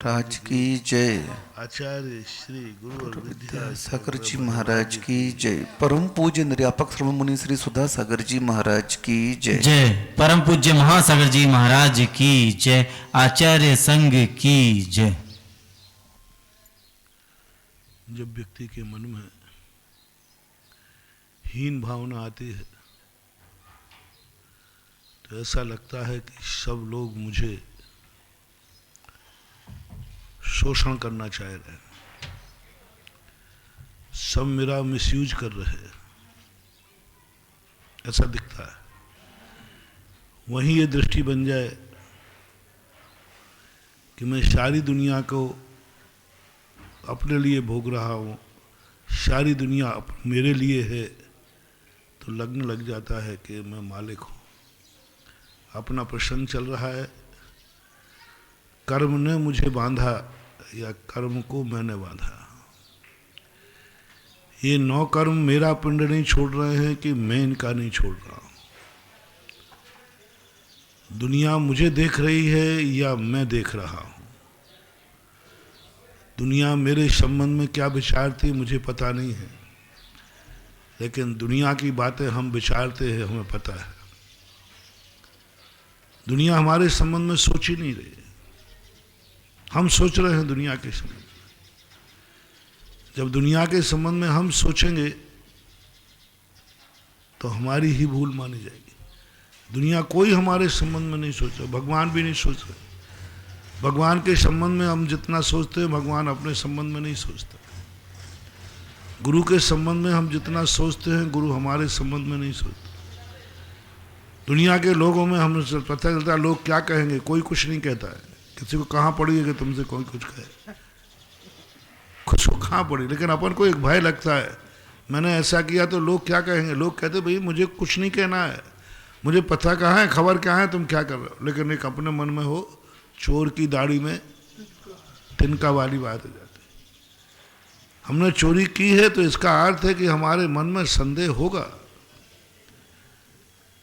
राज की जय। आचार्य श्री गुरु और विद्यासागर जी महाराज की जय। परम पूज्य निर्यापक श्रवण मुनि श्री सुधा सागर जी महाराज की जय। जय। परम पूज्य महासागर जी महाराज की जय। आचार्य संघ की जय। जब व्यक्ति के मन में हीन भावना आती है तो ऐसा लगता है कि सब लोग मुझे शोषण करना चाह रहे हैं, सब मेरा मिसयूज कर रहे हैं, ऐसा दिखता है। वहीं ये दृष्टि बन जाए कि मैं सारी दुनिया को अपने लिए भोग रहा हूँ, सारी दुनिया मेरे लिए है, तो लगने लग जाता है कि मैं मालिक हूँ। अपना प्रसंग चल रहा है, कर्म ने मुझे बांधा या कर्म को मैंने बांधा। ये 9 कर्म मेरा पिंड नहीं छोड़ रहे हैं कि मैं इनका नहीं छोड़ रहा हूँ। दुनिया मुझे देख रही है या मैं देख रहा हूँ। दुनिया मेरे संबंध में क्या विचारती मुझे पता नहीं है, लेकिन दुनिया की बातें हम विचारते हैं, हमें पता है। दुनिया हमारे संबंध में सोच ही नहीं रही, हम सोच रहे हैं दुनिया के संबंध में। जब दुनिया के संबंध में हम सोचेंगे तो हमारी ही भूल मानी जाएगी। दुनिया कोई हमारे संबंध में नहीं सोच रहा, भगवान भी नहीं सोच रहे। भगवान के संबंध में हम जितना सोचते हैं, भगवान अपने संबंध में नहीं सोचते। गुरु के संबंध में हम जितना सोचते हैं, गुरु हमारे संबंध में नहीं सोचते। दुनिया के लोगों में हमें पता चलता है लोग क्या कहेंगे, कोई कुछ नहीं कहता है। किसी को कहाँ पड़ी है कि तुमसे कोई कुछ कहे, कुछ को कहाँ पड़ी। लेकिन अपन को एक भय लगता है, मैंने ऐसा किया तो लोग क्या कहेंगे। लोग कहते भाई मुझे कुछ नहीं कहना है, मुझे पता कहाँ है, खबर क्या है, तुम क्या कर रहे हो। लेकिन एक अपने मन में हो, चोर की दाढ़ी में तिनका वाली बात हो जाती है। हमने चोरी की है तो इसका अर्थ है कि हमारे मन में संदेह होगा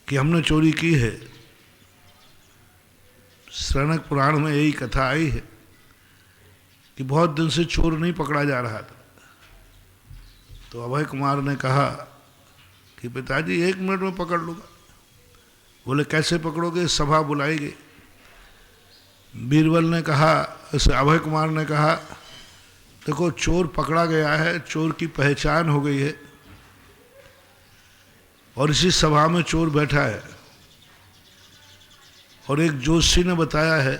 कि हमने चोरी की है। शरणक पुराण में यही कथा आई है कि बहुत दिन से चोर नहीं पकड़ा जा रहा था, तो अभय कुमार ने कहा कि पिताजी 1 मिनट में पकड़ लूँगा। बोले कैसे पकड़ोगे, सभा बुलाई गई। बीरबल ने कहा, अभय कुमार ने कहा देखो चोर पकड़ा गया है, चोर की पहचान हो गई है और इसी सभा में चोर बैठा है, और एक जोशी ने बताया है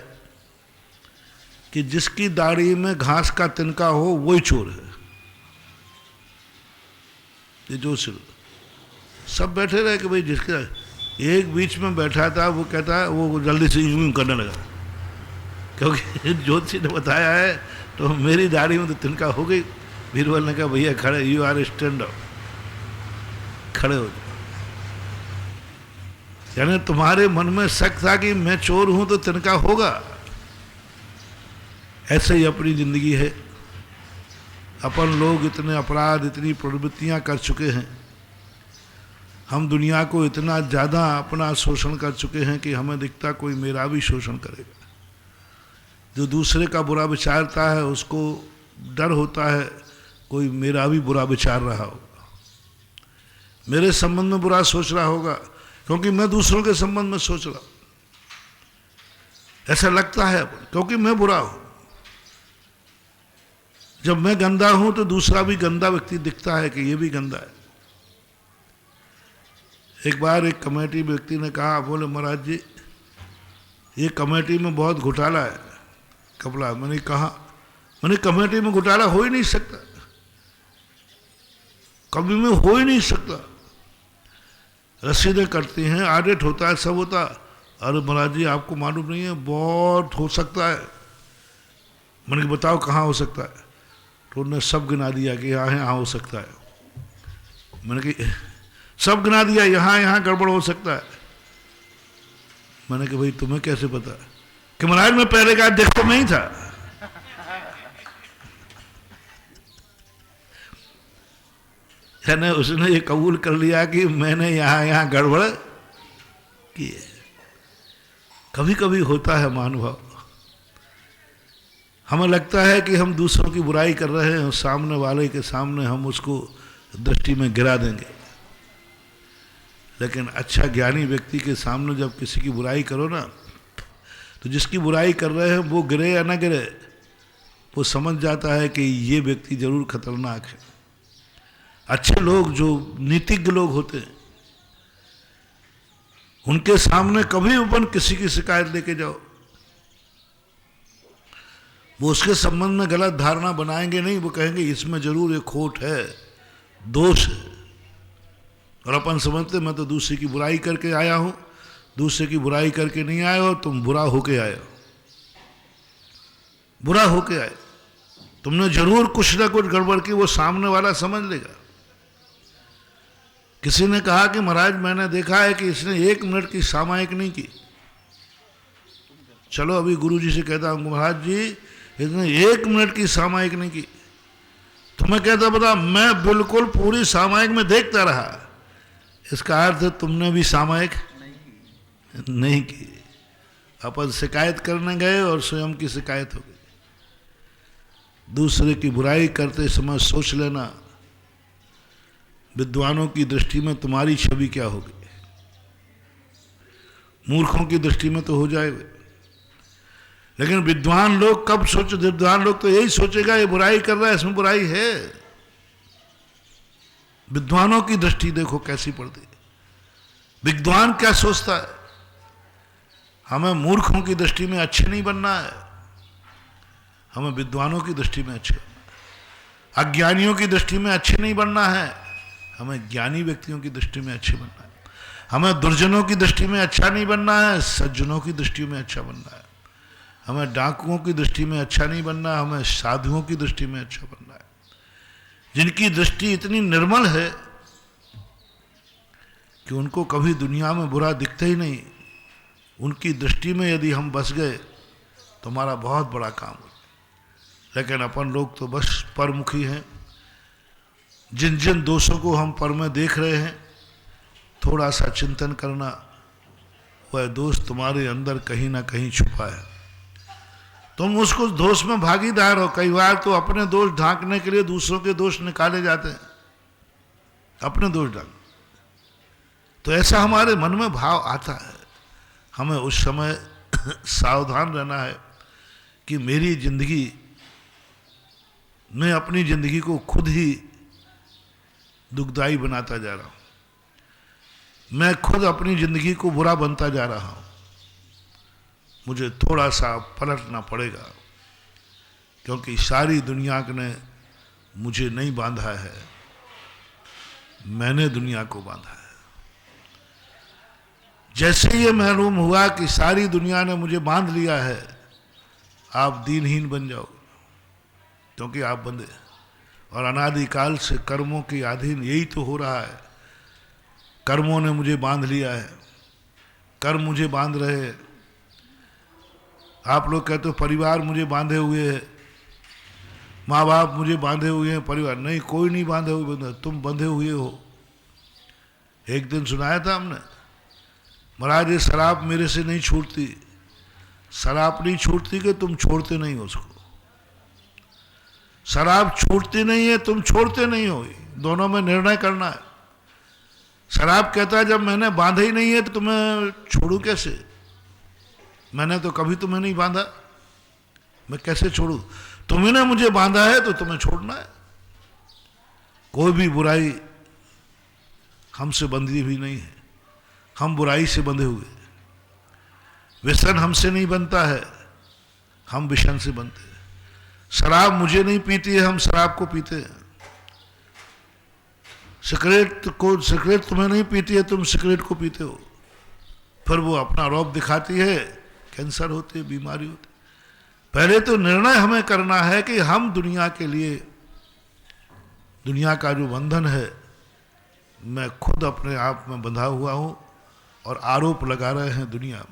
कि जिसकी दाढ़ी में घास का तिनका हो वही चोर है। ये जोशी सब बैठे रहे कि भाई जिसके एक बीच में बैठा था वो कहता है, वो जल्दी से यूं करने लगा क्योंकि ज्योतिषी ने बताया है, तो मेरी दाढ़ी में तो तिनका हो गई। बीरबल ने कहा भैया खड़े, यू आर स्टैंड अप, खड़े हो जाओ। यानी तुम्हारे मन में शक था कि मैं चोर हूं तो तिनका होगा। ऐसे ही अपनी जिंदगी है। अपन लोग इतने अपराध, इतनी प्रवृत्तियां कर चुके हैं, हम दुनिया को इतना ज़्यादा अपना शोषण कर चुके हैं कि हमें दिखता कोई मेरा भी शोषण करेगा। जो दूसरे का बुरा विचारता है उसको डर होता है कोई मेरा भी बुरा विचार रहा होगा, मेरे संबंध में बुरा सोच रहा होगा, क्योंकि मैं दूसरों के संबंध में सोच रहा हूँ। ऐसा लगता है क्योंकि मैं बुरा हूं। जब मैं गंदा हूं तो दूसरा भी गंदा व्यक्ति दिखता है कि ये भी गंदा है। एक बार एक कमेटी व्यक्ति ने कहा, बोले महाराज जी ये कमेटी में बहुत घोटाला है कपड़ा। मैंने कहा, मैंने कमेटी में घोटाला हो ही नहीं सकता, कभी में हो ही नहीं सकता। रसीदें करती हैं, ऑडिट होता है, सब होता। अरे महाराज जी आपको मालूम नहीं है, बहुत हो सकता है। मैंने कहा बताओ कहाँ हो सकता है। तो उन्होंने सब गिना दिया कि यहाँ यहाँ हो सकता है। मैंने कहा सब गिना दिया, यहाँ यहाँ गड़बड़ हो सकता है। मैंने कहा भाई तुम्हें कैसे पता कि महाराज मैं पहले का देखता नहीं था। यानी उसने ये कबूल कर लिया कि मैंने यहाँ यहाँ गड़बड़ की। कभी कभी होता है महानुभाव, हमें लगता है कि हम दूसरों की बुराई कर रहे हैं और सामने वाले के सामने हम उसको दृष्टि में गिरा देंगे। लेकिन अच्छा ज्ञानी व्यक्ति के सामने जब किसी की बुराई करो ना, तो जिसकी बुराई कर रहे हैं वो गिरे या ना गिरे, वो समझ जाता है कि ये व्यक्ति जरूर खतरनाक है। अच्छे लोग जो नीतिज्ञ लोग होते हैं, उनके सामने कभी अपन किसी की शिकायत लेके जाओ, वो उसके संबंध में गलत धारणा बनाएंगे नहीं, वो कहेंगे इसमें जरूर एक खोट है, दोष है। और अपन समझते मैं तो दूसरे की बुराई करके आया हूं, दूसरे की बुराई करके नहीं आए हो, तुम बुरा होके आए हो, बुरा होके आए, तुमने जरूर कुछ ना कुछ गड़बड़ की, वो सामने वाला समझ लेगा। किसी ने कहा कि महाराज मैंने देखा है कि इसने 1 मिनट की सामायिक नहीं की। चलो अभी गुरुजी से कहता हूं महाराज जी इसने 1 मिनट की सामायिक नहीं की, तो मैं कहता बता मैं बिल्कुल पूरी सामायिक में देखता रहा। इसका अर्थ है तुमने भी सामायिक नहीं की। अपन शिकायत करने गए और स्वयं की शिकायत हो गई। दूसरे की बुराई करते समय सोच लेना विद्वानों की दृष्टि में तुम्हारी छवि क्या होगी। मूर्खों की दृष्टि में तो हो जाएगा, लेकिन विद्वान लोग कब सोचे, विद्वान लोग तो यही सोचेगा ये बुराई कर रहा है, इसमें बुराई है। विद्वानों की दृष्टि देखो कैसी पड़ती है। विद्वान क्या सोचता है, हमें मूर्खों की दृष्टि में अच्छे नहीं बनना है, हमें विद्वानों की दृष्टि में अच्छे बनना है। अज्ञानियों की दृष्टि में अच्छे नहीं बनना है, हमें ज्ञानी व्यक्तियों की दृष्टि में अच्छे बनना है। हमें दुर्जनों की दृष्टि में अच्छा नहीं बनना है, सज्जनों की दृष्टि में अच्छा बनना है। हमें डाकुओं की दृष्टि में अच्छा नहीं बनना है, हमें साधुओं की दृष्टि में अच्छा बनना है। जिनकी दृष्टि इतनी निर्मल है कि उनको कभी दुनिया में बुरा दिखता ही नहीं, उनकी दृष्टि में यदि हम बस गए तो हमारा बहुत बड़ा काम हो। लेकिन अपन लोग तो बस परमुखी हैं। जिन जिन दोषों को हम पर में देख रहे हैं, थोड़ा सा चिंतन करना, वह दोष तुम्हारे अंदर कहीं ना कहीं छुपा है। तुम उसको दोष में भागीदार हो। कई बार तो अपने दोष ढांकने के लिए दूसरों के दोष निकाले जाते हैं, अपने दोष ढांक। तो ऐसा हमारे मन में भाव आता है। हमें उस समय सावधान रहना है कि मेरी जिंदगी, मैं अपनी जिंदगी को खुद ही दुखदाई बनाता जा रहा हूं। मैं खुद अपनी जिंदगी को बुरा बनता जा रहा हूं। मुझे थोड़ा सा पलटना पड़ेगा, क्योंकि सारी दुनिया ने मुझे नहीं बांधा है, मैंने दुनिया को बांधा है। जैसे ये मालूम हुआ कि सारी दुनिया ने मुझे बांध लिया है, आप दीनहीन बन जाओ, क्योंकि आप बंधे। और अनादिकाल से कर्मों के अधीन यही तो हो रहा है। कर्मों ने मुझे बांध लिया है, कर्म मुझे बांध रहे हैं। आप लोग कहते हो परिवार मुझे बांधे हुए है, माँ बाप मुझे बांधे हुए हैं, परिवार नहीं, कोई नहीं बांधे हुए, तुम बंधे हुए हो। एक दिन सुनाया था हमने, महाराज ये शराब मेरे से नहीं छूटती। शराब नहीं छूटती कि तुम छोड़ते नहीं हो उसको। शराब छूटती नहीं है, तुम छोड़ते नहीं हो, दोनों में निर्णय करना है। शराब कहता है जब मैंने बांधा ही नहीं है तो तुम्हें छोड़ू कैसे, मैंने तो कभी तुम्हें नहीं बांधा, मैं कैसे छोड़ू। तुम्ही ने मुझे बांधा है तो तुम्हें छोड़ना है। कोई भी बुराई हमसे बंधी भी नहीं है, हम बुराई से बंधे हुए। व्यसन हमसे नहीं बनता है, हम विषण से बनते हैं। शराब मुझे नहीं पीती है, हम शराब को पीते हैं। सिगरेट तुम्हें नहीं पीती है, तुम सिगरेट को पीते हो। फिर वो अपना रौब दिखाती है, कैंसर होती है, बीमारी होती है। पहले तो निर्णय हमें करना है कि हम दुनिया के लिए, दुनिया का जो बंधन है, मैं खुद अपने आप में बंधा हुआ हूं और आरोप लगा रहे हैं दुनिया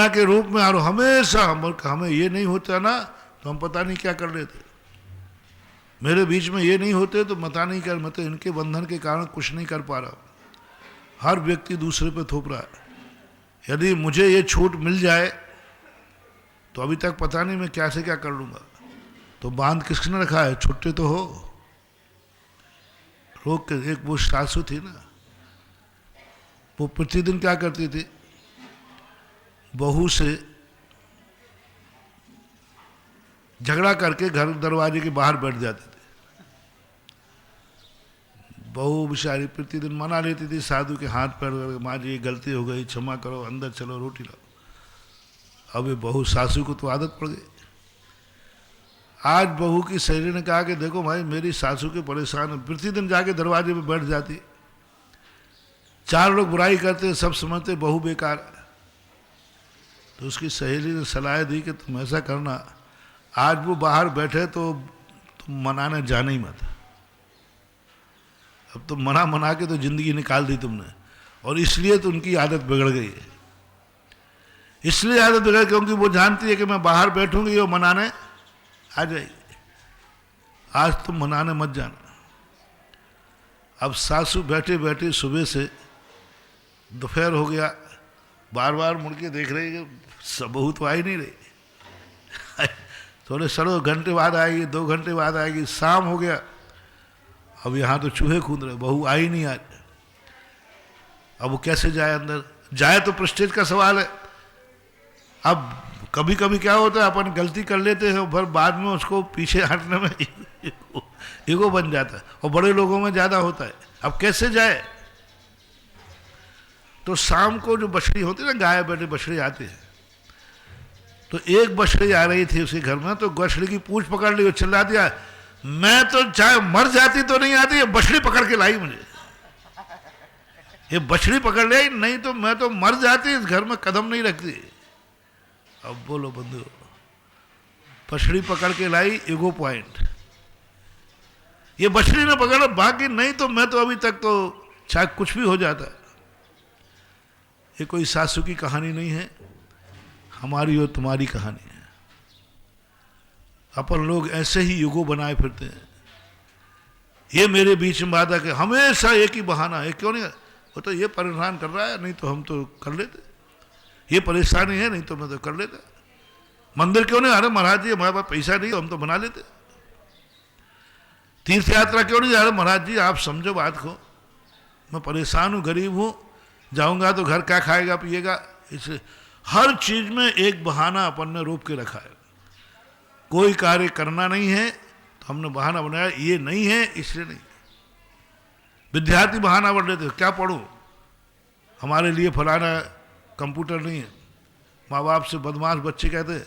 के रूप में। और हमेशा हमें ये नहीं होता ना तो हम पता नहीं क्या कर लेते। मेरे बीच में ये नहीं होते तो पता नहीं कर, मैं तो इनके बंधन के कारण कुछ नहीं कर पा रहा। हर व्यक्ति दूसरे पे थोप रहा है। यदि मुझे ये छूट मिल जाए तो अभी तक पता नहीं मैं क्या से क्या कर लूँगा। तो बांध किसने रखा है, छुट्टे तो हो। रोक के एक वो सासू थी ना, वो प्रतिदिन क्या करती थी, बहू से झगड़ा करके घर दरवाजे के बाहर बैठ जाते थे। बहू बेचारी प्रतिदिन मना लेती थी साधु के हाथ पैर करके, माँ जी ये गलती हो गई, क्षमा करो, अंदर चलो रोटी लाओ। अब ये बहू सासू को तो आदत पड़ गई। आज बहू की सहेली ने कहा कि देखो भाई मेरी सासू के परेशान है, प्रतिदिन जाके दरवाजे पे बैठ जाती, चार लोग बुराई करते, सब समझते बहू बेकार है। तो उसकी सहेली ने सलाह दी कि तुम ऐसा करना, आज वो बाहर बैठे तो तुम मनाने जाना ही मत। अब तो मना के तो जिंदगी निकाल दी तुमने, और इसलिए तो उनकी आदत बिगड़ गई है। इसलिए आदत बिगड़, क्योंकि वो जानती है कि मैं बाहर बैठूंगी वो मनाने आ जाएगी। आज तुम मनाने मत जाना। अब सासू बैठे बैठे सुबह से दोपहर हो गया, बार बार मुड़ के देख रही है सब बहू तो आ ही नहीं रही। थोड़े सड़ो घंटे बाद आएगी, 2 घंटे बाद आएगी, शाम हो गया, अब यहाँ तो चूहे कूद रहे, बहू आई नहीं आज। अब वो कैसे जाए अंदर, जाए तो प्रेस्टीज का सवाल है। अब कभी कभी क्या होता है, अपन गलती कर लेते हैं, फिर बाद में उसको पीछे हटने में ईगो बन जाता है, और बड़े लोगों में ज़्यादा होता है। अब कैसे जाए। तो शाम को जो बछड़ी होती है ना, गाय बैठे बछड़ी आती है, तो एक बछड़ी आ रही थी उसके घर में, तो बछड़ी की पूंछ पकड़ ली और चिल्ला दिया, मैं तो चाहे मर जाती तो नहीं आती, ये बछड़ी पकड़ के लाई मुझे, ये बछड़ी पकड़ लाई, नहीं तो मैं तो मर जाती, इस घर में कदम नहीं रखती। अब बोलो बंधु, बछड़ी पकड़ के लाई, ईगो पॉइंट। ये बछड़ी ने पकड़ा, बाकी नहीं तो मैं तो अभी तक तो चाहे कुछ भी हो जाता। ये कोई सासू की कहानी नहीं है, हमारी और तुम्हारी कहानी है। अपन लोग ऐसे ही युगो बनाए फिरते हैं। ये मेरे बीच में बात है कि हमेशा एक ही बहाना है, क्यों नहीं, वो तो ये परेशान कर रहा है, नहीं तो हम तो कर लेते, ये परेशानी है, नहीं तो मैं तो कर लेता। मंदिर क्यों नहीं, अरे महाराज जी हमारे पास पैसा नहीं, हम तो बना लेते। तीर्थ यात्रा क्यों नहीं जा रहे, महाराज जी आप समझो बात को, मैं परेशान हूँ, गरीब हूँ, जाऊंगा तो घर क्या खाएगा पिएगा। इसलिए हर चीज में एक बहाना अपन ने रोक के रखा है। कोई कार्य करना नहीं है तो हमने बहाना बनाया, ये नहीं है इसलिए नहीं। विद्यार्थी बहाना बन लेते, क्या पढ़ूं, हमारे लिए फलाना कंप्यूटर नहीं है। माँ बाप से बदमाश बच्चे कहते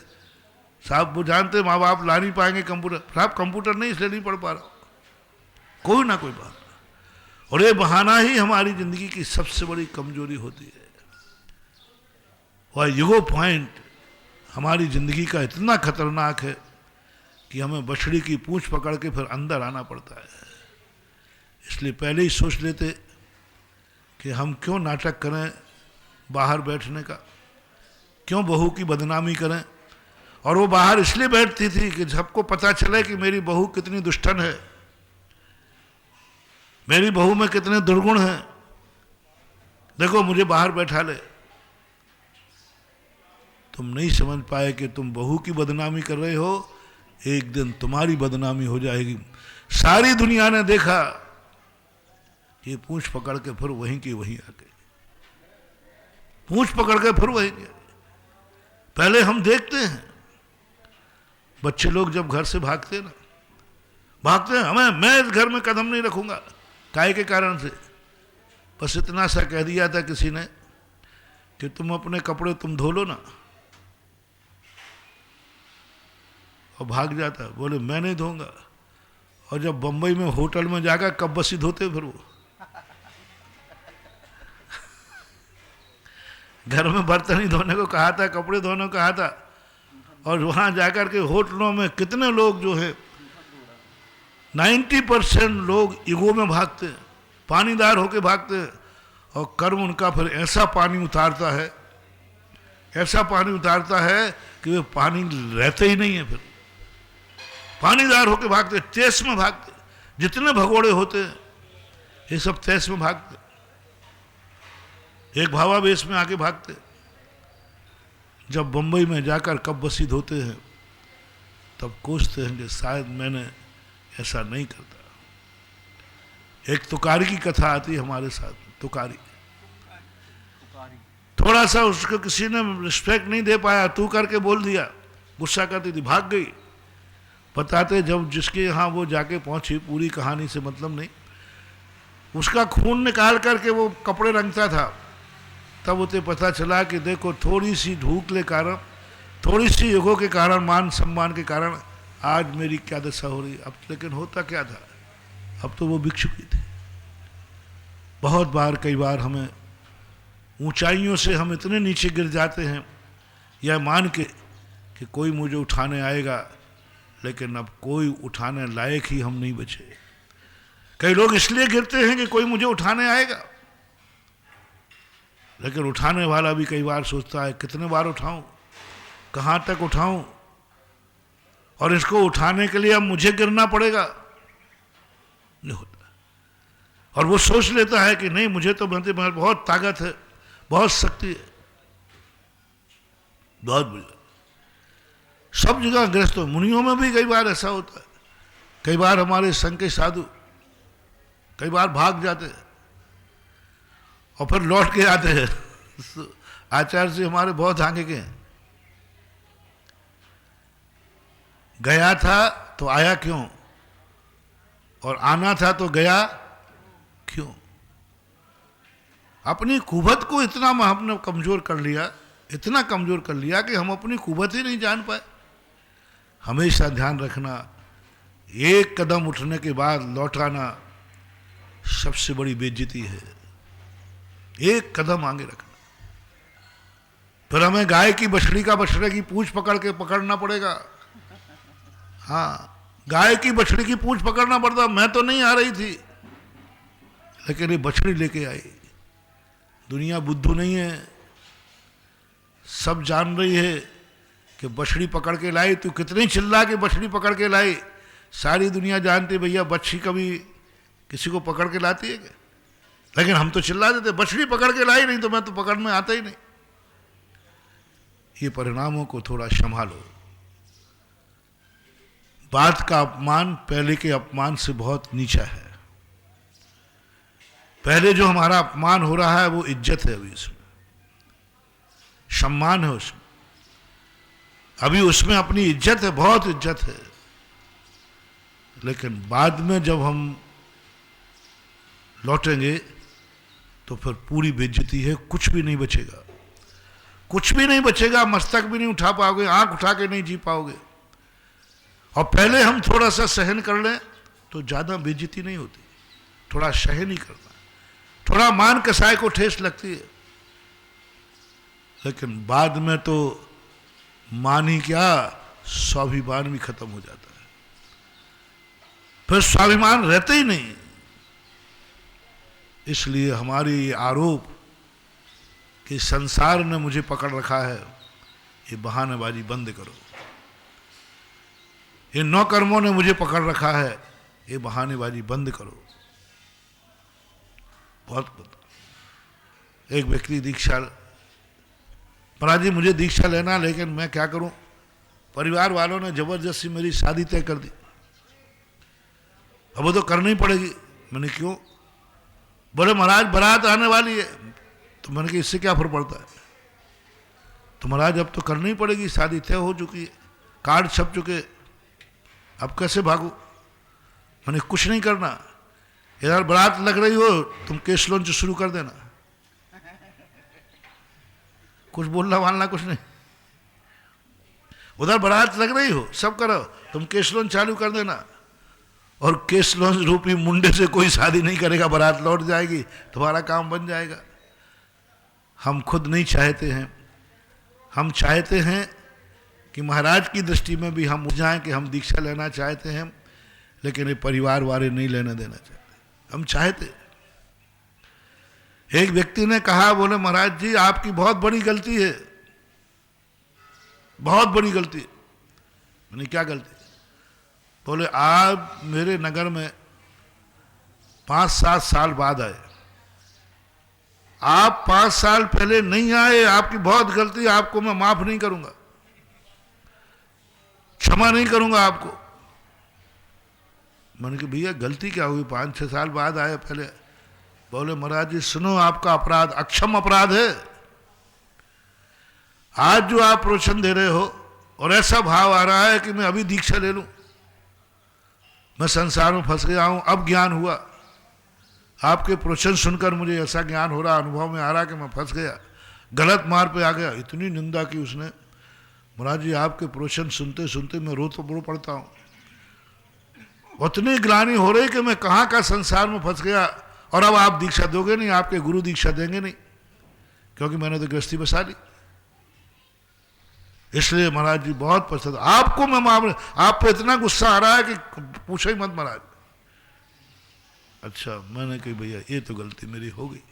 साहब, वो जानते माँ बाप ला नहीं पाएंगे कंप्यूटर, साहब कंप्यूटर नहीं इसलिए नहीं पढ़ पा रहा, कोई ना कोई बहाना। और ये बहाना ही हमारी जिंदगी की सबसे बड़ी कमजोरी होती है। और ईगो पॉइंट हमारी जिंदगी का इतना खतरनाक है कि हमें बछड़ी की पूंछ पकड़ के फिर अंदर आना पड़ता है। इसलिए पहले ही सोच लेते कि हम क्यों नाटक करें बाहर बैठने का, क्यों बहू की बदनामी करें। और वो बाहर इसलिए बैठती थी कि सबको पता चले कि मेरी बहू कितनी दुष्टन है, मेरी बहू में कितने दुर्गुण हैं, देखो मुझे बाहर बैठा ले। तुम नहीं समझ पाए कि तुम बहू की बदनामी कर रहे हो, एक दिन तुम्हारी बदनामी हो जाएगी। सारी दुनिया ने देखा, ये पूंछ पकड़ के फिर वहीं की वहीं आ गई, पूंछ पकड़ के फिर वहीं गए। पहले हम देखते हैं बच्चे लोग जब घर से भागते ना, भागते हैं, मैं इस घर में कदम नहीं रखूंगा, काय के कारण से, बस इतना सा कह दिया था किसी ने कि तुम अपने कपड़े तुम धो लो ना, और भाग जाता, बोले मैं नहीं धोऊंगा। और जब बंबई में होटल में जाकर कब बसी धोते फिर वो घर में बर्तन ही धोने को कहा था, कपड़े धोने को कहा था, और वहां जाकर के होटलों में कितने लोग जो है 90% लोग ईगो में भागते हैं, पानीदार होके भागते हैं, और कर्म उनका फिर ऐसा पानी उतारता है, ऐसा पानी उतारता है कि वे पानी रहते ही नहीं है, फिर पानीदार होके भागते, तेज में भागते, जितने भगोड़े होते हैं ये सब तेज में भागते, एक भावावेश में आके भागते। जब बम्बई में जाकर कब्बसी धोते हैं तब कोसते हैं कि शायद मैंने ऐसा नहीं करता। एक तुकारी की कथा आती है हमारे साथ, तुकारी। थोड़ा सा उसको किसी ने रिस्पेक्ट नहीं दे पाया, तू करके बोल दिया, गुस्सा करती थी, भाग गई। बताते जब जिसके यहाँ वो जाके पहुंची, पूरी कहानी से मतलब नहीं, उसका खून निकाल करके वो कपड़े रंगता था, तब उसे पता चला कि देखो थोड़ी सी धूप के कारण, थोड़ी सी युगों के कारण, मान सम्मान के कारण आज मेरी क्या दशा हो रही। अब लेकिन होता क्या था, अब तो वो भिक्षुक ही थे। बहुत बार, कई बार हमें ऊंचाइयों से हम इतने नीचे गिर जाते हैं यह मान के कि कोई मुझे उठाने आएगा, लेकिन अब कोई उठाने लायक ही हम नहीं बचे। कई लोग इसलिए गिरते हैं कि कोई मुझे उठाने आएगा, लेकिन उठाने वाला भी कई बार सोचता है कितने बार उठाऊं, कहां तक उठाऊं, और इसको उठाने के लिए अब मुझे गिरना पड़ेगा। नहीं होता। और वो सोच लेता है कि नहीं, मुझे तो बहुत ताकत है, बहुत शक्ति है, बहुत बढ़िया। सब जगह ग्रस्त हो, मुनियों में भी कई बार ऐसा होता है। कई बार हमारे संघ के साधु कई बार भाग जाते हैं और फिर लौट के आते हैं। आचार्य जी हमारे बहुत आगे के हैं। गया था तो आया क्यों, और आना था तो गया क्यों। अपनी कुवत को इतना हमने कमजोर कर लिया, इतना कमजोर कर लिया कि हम अपनी कुवत ही नहीं जान पाए। हमेशा ध्यान रखना, एक कदम उठने के बाद लौटाना सबसे बड़ी बेइज्जती है। एक कदम आगे रखना। फिर हमें गाय की बछड़ी का बछड़े की पूंछ पकड़ के पकड़ना पड़ेगा। हाँ, गाय की बछड़ी की पूंछ पकड़ना पड़ता। मैं तो नहीं आ रही थी, लेकिन ये बछड़ी लेके आई। दुनिया बुद्धू नहीं है, सब जान रही है कि बछड़ी पकड़ के लाई। तू कितनी चिल्ला के बछड़ी पकड़ के लाई, सारी दुनिया जानती भैया बछड़ी कभी किसी को पकड़ के लाती है क्या? लेकिन हम तो चिल्ला देते बछड़ी पकड़ के लाई, नहीं तो मैं तो पकड़ में आता ही नहीं। ये परिणामों को थोड़ा संभालो। बात का अपमान पहले के अपमान से बहुत नीचा है। पहले जो हमारा अपमान हो रहा है वो इज्जत है, अभी इसमें सम्मान है, उसमें अभी उसमें अपनी इज्जत है, बहुत इज्जत है। लेकिन बाद में जब हम लौटेंगे तो फिर पूरी बेइज्जती है, कुछ भी नहीं बचेगा, कुछ भी नहीं बचेगा। मस्तक भी नहीं उठा पाओगे, आंख उठा के नहीं जी पाओगे। और पहले हम थोड़ा सा सहन कर लें तो ज्यादा बेइज्जती नहीं होती। थोड़ा सहन ही करना, थोड़ा मान कसाय को ठेस लगती है, लेकिन बाद में तो मान ही क्या, स्वाभिमान भी खत्म हो जाता है। फिर स्वाभिमान रहते ही नहीं। इसलिए हमारी ये आरोप कि संसार ने मुझे पकड़ रखा है, ये बहानेबाजी बंद करो। ये नौकर्मों ने मुझे पकड़ रखा है, ये बहानेबाजी बंद करो। बहुत एक व्यक्ति दीक्षा, महाराज जी मुझे दीक्षा लेना, लेकिन मैं क्या करूं, परिवार वालों ने जबरदस्ती मेरी शादी तय कर दी, अब वो तो करनी पड़ेगी। मैंने क्यों? बोले महाराज बारात आने वाली है। तो मैंने कहा इससे क्या फर्क पड़ता है। तो महाराज अब तो करनी पड़ेगी, शादी तय हो चुकी है, कार्ड छप चुके, अब कैसे भागो। मैंने कुछ नहीं करना, यार बारात लग रही हो तुम केस लॉन्च शुरू कर देना, कुछ बोलना वालना कुछ नहीं। उधर बारात लग रही हो, सब करो, तुम केस लॉन्च चालू कर देना। और केस लॉन्च रूपी मुंडे से कोई शादी नहीं करेगा, बारात लौट जाएगी, तुम्हारा काम बन जाएगा। हम खुद नहीं चाहते हैं, हम चाहते हैं कि महाराज की दृष्टि में भी हम उठ जाएं कि हम दीक्षा लेना चाहते हैं, लेकिन ये परिवार वाले नहीं लेने देना चाहते। हम चाहते। एक व्यक्ति ने कहा, बोले महाराज जी आपकी बहुत बड़ी गलती है, बहुत बड़ी गलती है। मैंने क्या गलती? बोले आप मेरे नगर में 5-7 साल बाद आए, आप 5 साल पहले नहीं आए, आपकी बहुत गलती, आपको मैं माफ नहीं करूंगा, क्षमा नहीं करूंगा आपको। मैंने कहा भैया गलती क्या हुई, 5-6 साल बाद आए पहले। बोले महाराज जी सुनो, आपका अपराध अक्षम अपराध है। आज जो आप प्रवचन दे रहे हो और ऐसा भाव आ रहा है कि मैं अभी दीक्षा ले लूं, मैं संसार में फंस गया हूं, अब ज्ञान हुआ। आपके प्रवचन सुनकर मुझे ऐसा ज्ञान हो रहा, अनुभव में आ रहा कि मैं फंस गया, गलत मार्ग पे आ गया। इतनी निंदा की उसने। महाराज जी आपके प्रवचन सुनते सुनते मैं रो पड़ता हूं, उतनी ग्लानि हो रही कि मैं कहाँ का संसार में फंस गया। और अब आप दीक्षा दोगे नहीं, आपके गुरु दीक्षा देंगे नहीं, क्योंकि मैंने तो गृहस्थी बसा ली। इसलिए महाराज जी बहुत पसंद आपको मैं मामले, आप पे इतना गुस्सा आ रहा है कि पूछो ही मत महाराज। अच्छा मैंने कही भैया ये तो गलती मेरी हो गई,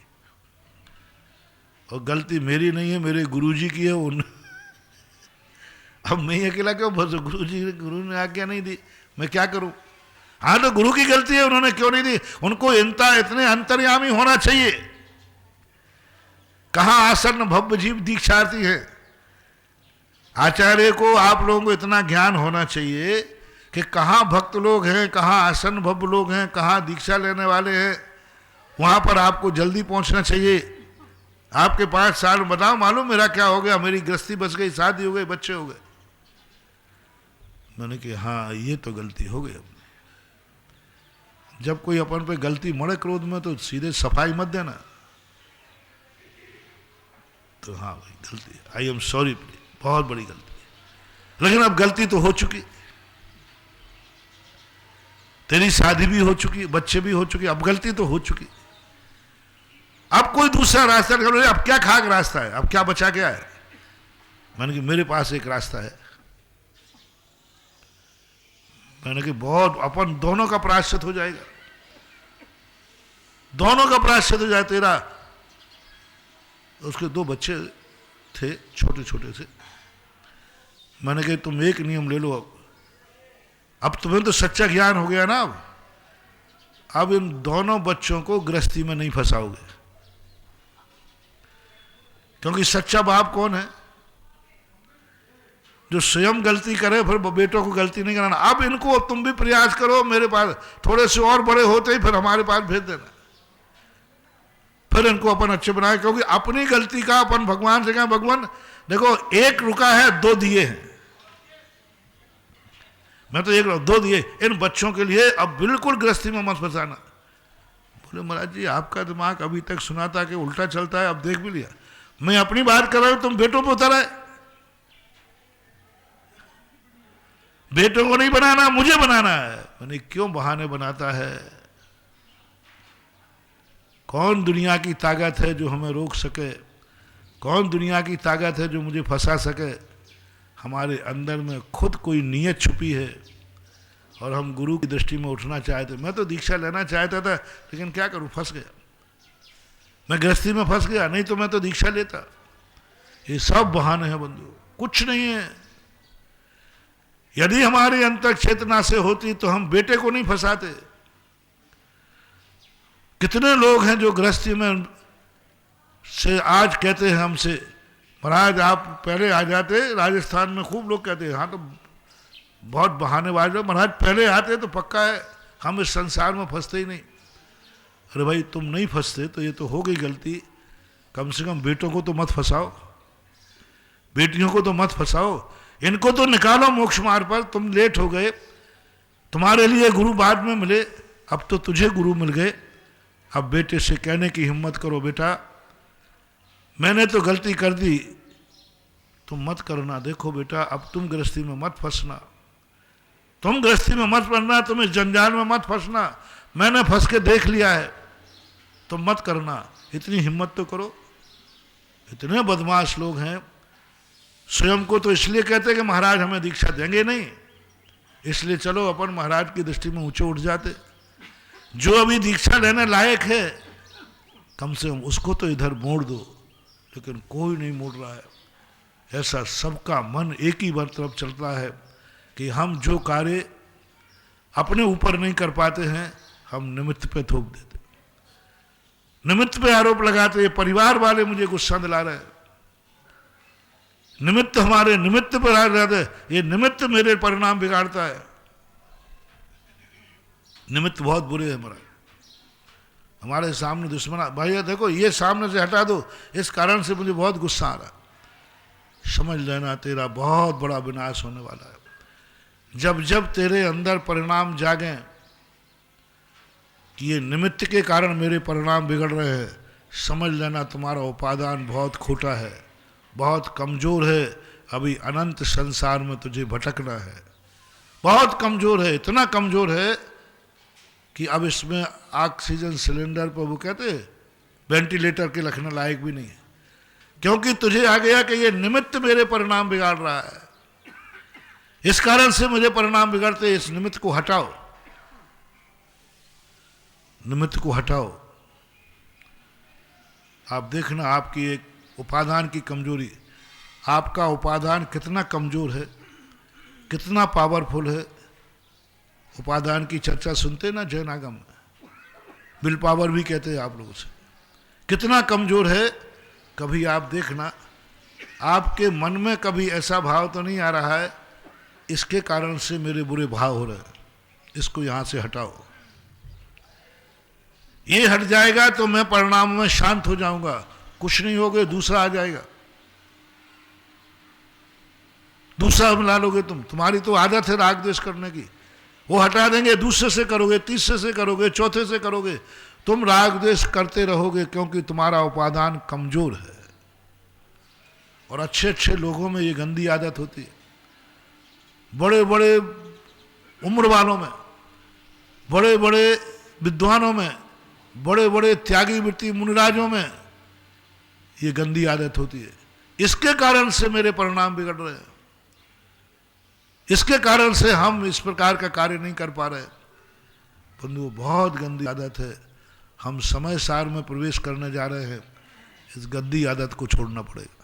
और गलती मेरी नहीं है, मेरे गुरुजी की है। उन अब मैं ही अकेला क्यों फंसू, गुरु ने आज्ञा नहीं दी, मैं क्या करूं। हाँ तो गुरु की गलती है, उन्होंने क्यों नहीं दी। उनको इतने अंतर्यामी होना चाहिए। कहां आसन्न भव्य जीव दीक्षार्थी है। आचार्य को आप लोगों को इतना ज्ञान होना चाहिए कि कहाँ भक्त लोग हैं, कहाँ आसन भव्य लोग हैं, कहाँ दीक्षा लेने वाले हैं, वहाँ पर आपको जल्दी पहुँचना चाहिए। आपके 5 साल बताओ मालूम मेरा क्या हो गया, मेरी गृहस्थी बच गई, शादी हो गई, बच्चे हो गए। मैंने कहा हाँ ये तो गलती हो गई। जब कोई अपन पे गलती मरे क्रोध में तो सीधे सफाई मत देना। तो हाँ भाई गलती, आई एम सॉरी, बहुत बड़ी गलती है, लेकिन अब गलती तो हो चुकी, तेरी शादी भी हो चुकी, बच्चे भी हो चुके, अब गलती तो हो चुकी। अब कोई दूसरा रास्ता निकालो, अब क्या खाक रास्ता है, अब क्या बचा क्या है। मैंने कहा मेरे पास एक रास्ता है। मैंने कहा बहुत, अपन दोनों का प्रायश्चित हो जाएगा, दोनों का प्रायश्चित हो जाए। तेरा उसके 2 बच्चे थे छोटे छोटे से। मैंने कहा तुम एक नियम ले लो, अब तुम्हें तो सच्चा ज्ञान हो गया ना। अब इन दोनों बच्चों को गृहस्थी में नहीं फंसाओगे, क्योंकि सच्चा बाप कौन है, जो स्वयं गलती करे फिर बेटों को गलती नहीं कराना। अब इनको अब तुम भी प्रयास करो, मेरे पास थोड़े से और बड़े होते ही फिर हमारे पास भेज देना, फिर इनको अपन अच्छे बनाए। क्योंकि अपनी गलती का अपन भगवान से कहें भगवान देखो एक रुका है 2 दिए हैं, मैं तो 2 दिए इन बच्चों के लिए, अब बिल्कुल गृहस्थी में मत फंसाना। बोले महाराज जी आपका दिमाग अभी तक सुना था कि उल्टा चलता है, अब देख भी लिया। मैं अपनी बात कर रहा हूं, तुम बेटों पे उतर आए। बेटों को नहीं बनाना, मुझे बनाना है। मैंने क्यों बहाने बनाता है। कौन दुनिया की ताकत है जो हमें रोक सके, कौन दुनिया की ताकत है जो मुझे फंसा सके। हमारे अंदर में खुद कोई नीयत छुपी है, और हम गुरु की दृष्टि में उठना चाहते। मैं तो दीक्षा लेना चाहता था, लेकिन क्या करूं, फंस गया। मैं गृहस्थी में फंस गया, नहीं तो मैं तो दीक्षा लेता। ये सब बहाने हैं बंधु, कुछ नहीं है। यदि हमारी अंतर चेतना से होती तो हम बेटे को नहीं फंसाते। कितने लोग हैं जो गृहस्थी में से आज कहते हैं हमसे महाराज आप पहले आ जाते। राजस्थान में खूब लोग कहते हैं हाँ तो बहुत बहानेबाज हो, महाराज पहले आते तो पक्का है हम इस संसार में फंसते ही नहीं। अरे भाई तुम नहीं फंसते तो ये तो हो गई गलती, कम से कम बेटों को तो मत फंसाओ, बेटियों को तो मत फंसाओ, इनको तो निकालो मोक्ष मार्ग पर। तुम लेट हो गए, तुम्हारे लिए गुरु बाद में मिले, अब तो तुझे गुरु मिल गए। अब बेटे से कहने की हिम्मत करो, बेटा मैंने तो गलती कर दी, तुम मत करना। देखो बेटा अब तुम गृहस्थी में मत फंसना, तुम गृहस्थी में मत फंसना, तुम इस जंजाल में मत फंसना। मैंने फंस के देख लिया है, तुम मत करना। इतनी हिम्मत तो करो। इतने बदमाश लोग हैं, स्वयं को तो इसलिए कहते हैं कि महाराज हमें दीक्षा देंगे नहीं, इसलिए चलो अपन महाराज की दृष्टि में ऊंचे उठ जाते। जो अभी दीक्षा लेने लायक है कम से कम उसको तो इधर मोड़ दो, लेकिन कोई नहीं मोड़ रहा है। ऐसा सबका मन एक ही बार तरफ चलता है कि हम जो कार्य अपने ऊपर नहीं कर पाते हैं हम निमित्त पे थोप देते। निमित्त पे आरोप लगाते, ये परिवार वाले मुझे गुस्सा दिला रहे हैं, निमित्त हमारे निमित्त पर आ जाते, ये निमित्त मेरे परिणाम बिगाड़ता है। निमित्त बहुत बुरे हैं हमारा, हमारे सामने दुश्मन। भैया देखो ये सामने से हटा दो, इस कारण से मुझे बहुत गुस्सा आ रहा, समझ लेना तेरा बहुत बड़ा विनाश होने वाला है। जब जब तेरे अंदर परिणाम जागे कि ये निमित्त के कारण मेरे परिणाम बिगड़ रहे हैं, समझ लेना तुम्हारा उपादान बहुत खोटा है, बहुत कमजोर है। अभी अनंत संसार में तुझे भटकना है, बहुत कमजोर है, इतना कमजोर है कि अब इसमें ऑक्सीजन सिलेंडर पर वो कहते वेंटिलेटर के रखने लायक भी नहीं है, क्योंकि तुझे आ गया कि ये निमित्त मेरे परिणाम बिगाड़ रहा है, इस कारण से मुझे परिणाम बिगड़ते। इस निमित्त को हटाओ, निमित्त को हटाओ। आप देखना आपकी एक उपादान की कमजोरी, आपका उपादान कितना कमजोर है, कितना पावरफुल है। उपादान की चर्चा सुनते ना जैन आगम में, विल पावर भी कहते हैं आप लोगों से, कितना कमजोर है। कभी आप देखना आपके मन में कभी ऐसा भाव तो नहीं आ रहा है इसके कारण से मेरे बुरे भाव हो रहे हैं, इसको यहां से हटाओ। ये हट जाएगा तो मैं परिणाम में शांत हो जाऊंगा, कुछ नहीं होगे, दूसरा आ जाएगा, दूसरा मिला लोगे तुम। तुम्हारी तो आदत है राग द्वेष करने की, वो हटा देंगे, दूसरे से करोगे, तीसरे से करोगे, चौथे से करोगे, तुम राग द्वेष करते रहोगे, क्योंकि तुम्हारा उपादान कमजोर है। और अच्छे अच्छे लोगों में ये गंदी आदत होती है, बड़े बड़े उम्र वालों में, बड़े बड़े विद्वानों में, बड़े बड़े त्यागी वृत्ति मुनिराजों में ये गंदी आदत होती है। इसके कारण से मेरे परिणाम बिगड़ रहे हैं, इसके कारण से हम इस प्रकार का कार्य नहीं कर पा रहे। बंधु बहुत गंदी आदत है, हम समय सार में प्रवेश करने जा रहे हैं, इस गंदी आदत को छोड़ना पड़ेगा।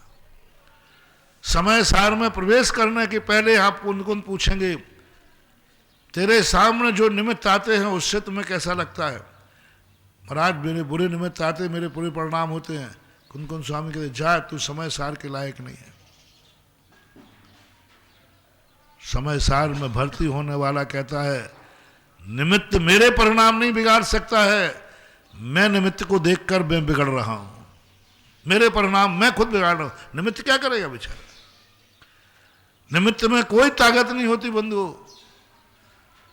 समय सार में प्रवेश करने के पहले आप कुन कुन पूछेंगे, तेरे सामने जो निमित्त आते हैं उससे तुम्हें कैसा लगता है? महाराज मेरे बुरे निमित्त आते, मेरे बुरे परिणाम होते हैं। कुन कुन स्वामी कहते जा तू समय सार के लायक नहीं है। समय सार में भर्ती होने वाला कहता है निमित्त मेरे परिणाम नहीं बिगाड़ सकता है, मैं निमित्त को देखकर मैं बिगड़ रहा हूं, मेरे परिणाम मैं खुद बिगाड़ रहा हूं। निमित्त क्या करेगा बेचारा? निमित्त में कोई ताकत नहीं होती बंधु,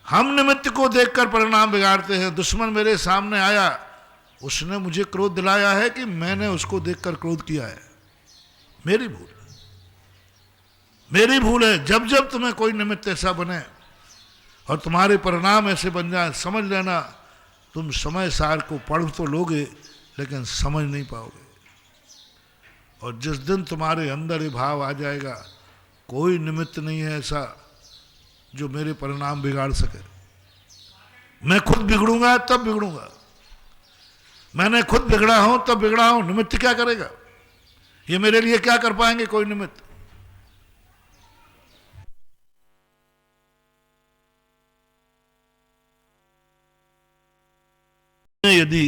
हम निमित्त को देखकर परिणाम बिगाड़ते हैं। दुश्मन मेरे सामने आया, उसने मुझे क्रोध दिलाया है कि मैंने उसको देखकर क्रोध किया है, मेरी भूल, मेरी भूल है। जब जब तुम्हें कोई निमित्त ऐसा बने और तुम्हारे परिणाम ऐसे बन जाए, समझ लेना तुम समय सार को पढ़ तो लोगे लेकिन समझ नहीं पाओगे। और जिस दिन तुम्हारे अंदर ये भाव आ जाएगा कोई निमित्त नहीं है ऐसा जो मेरे परिणाम बिगाड़ सके, मैं खुद बिगड़ूंगा तब बिगड़ूंगा, मैंने खुद बिगड़ा हूं तब बिगड़ा हूं, निमित्त क्या करेगा? ये मेरे लिए क्या कर पाएंगे कोई निमित्त? यदि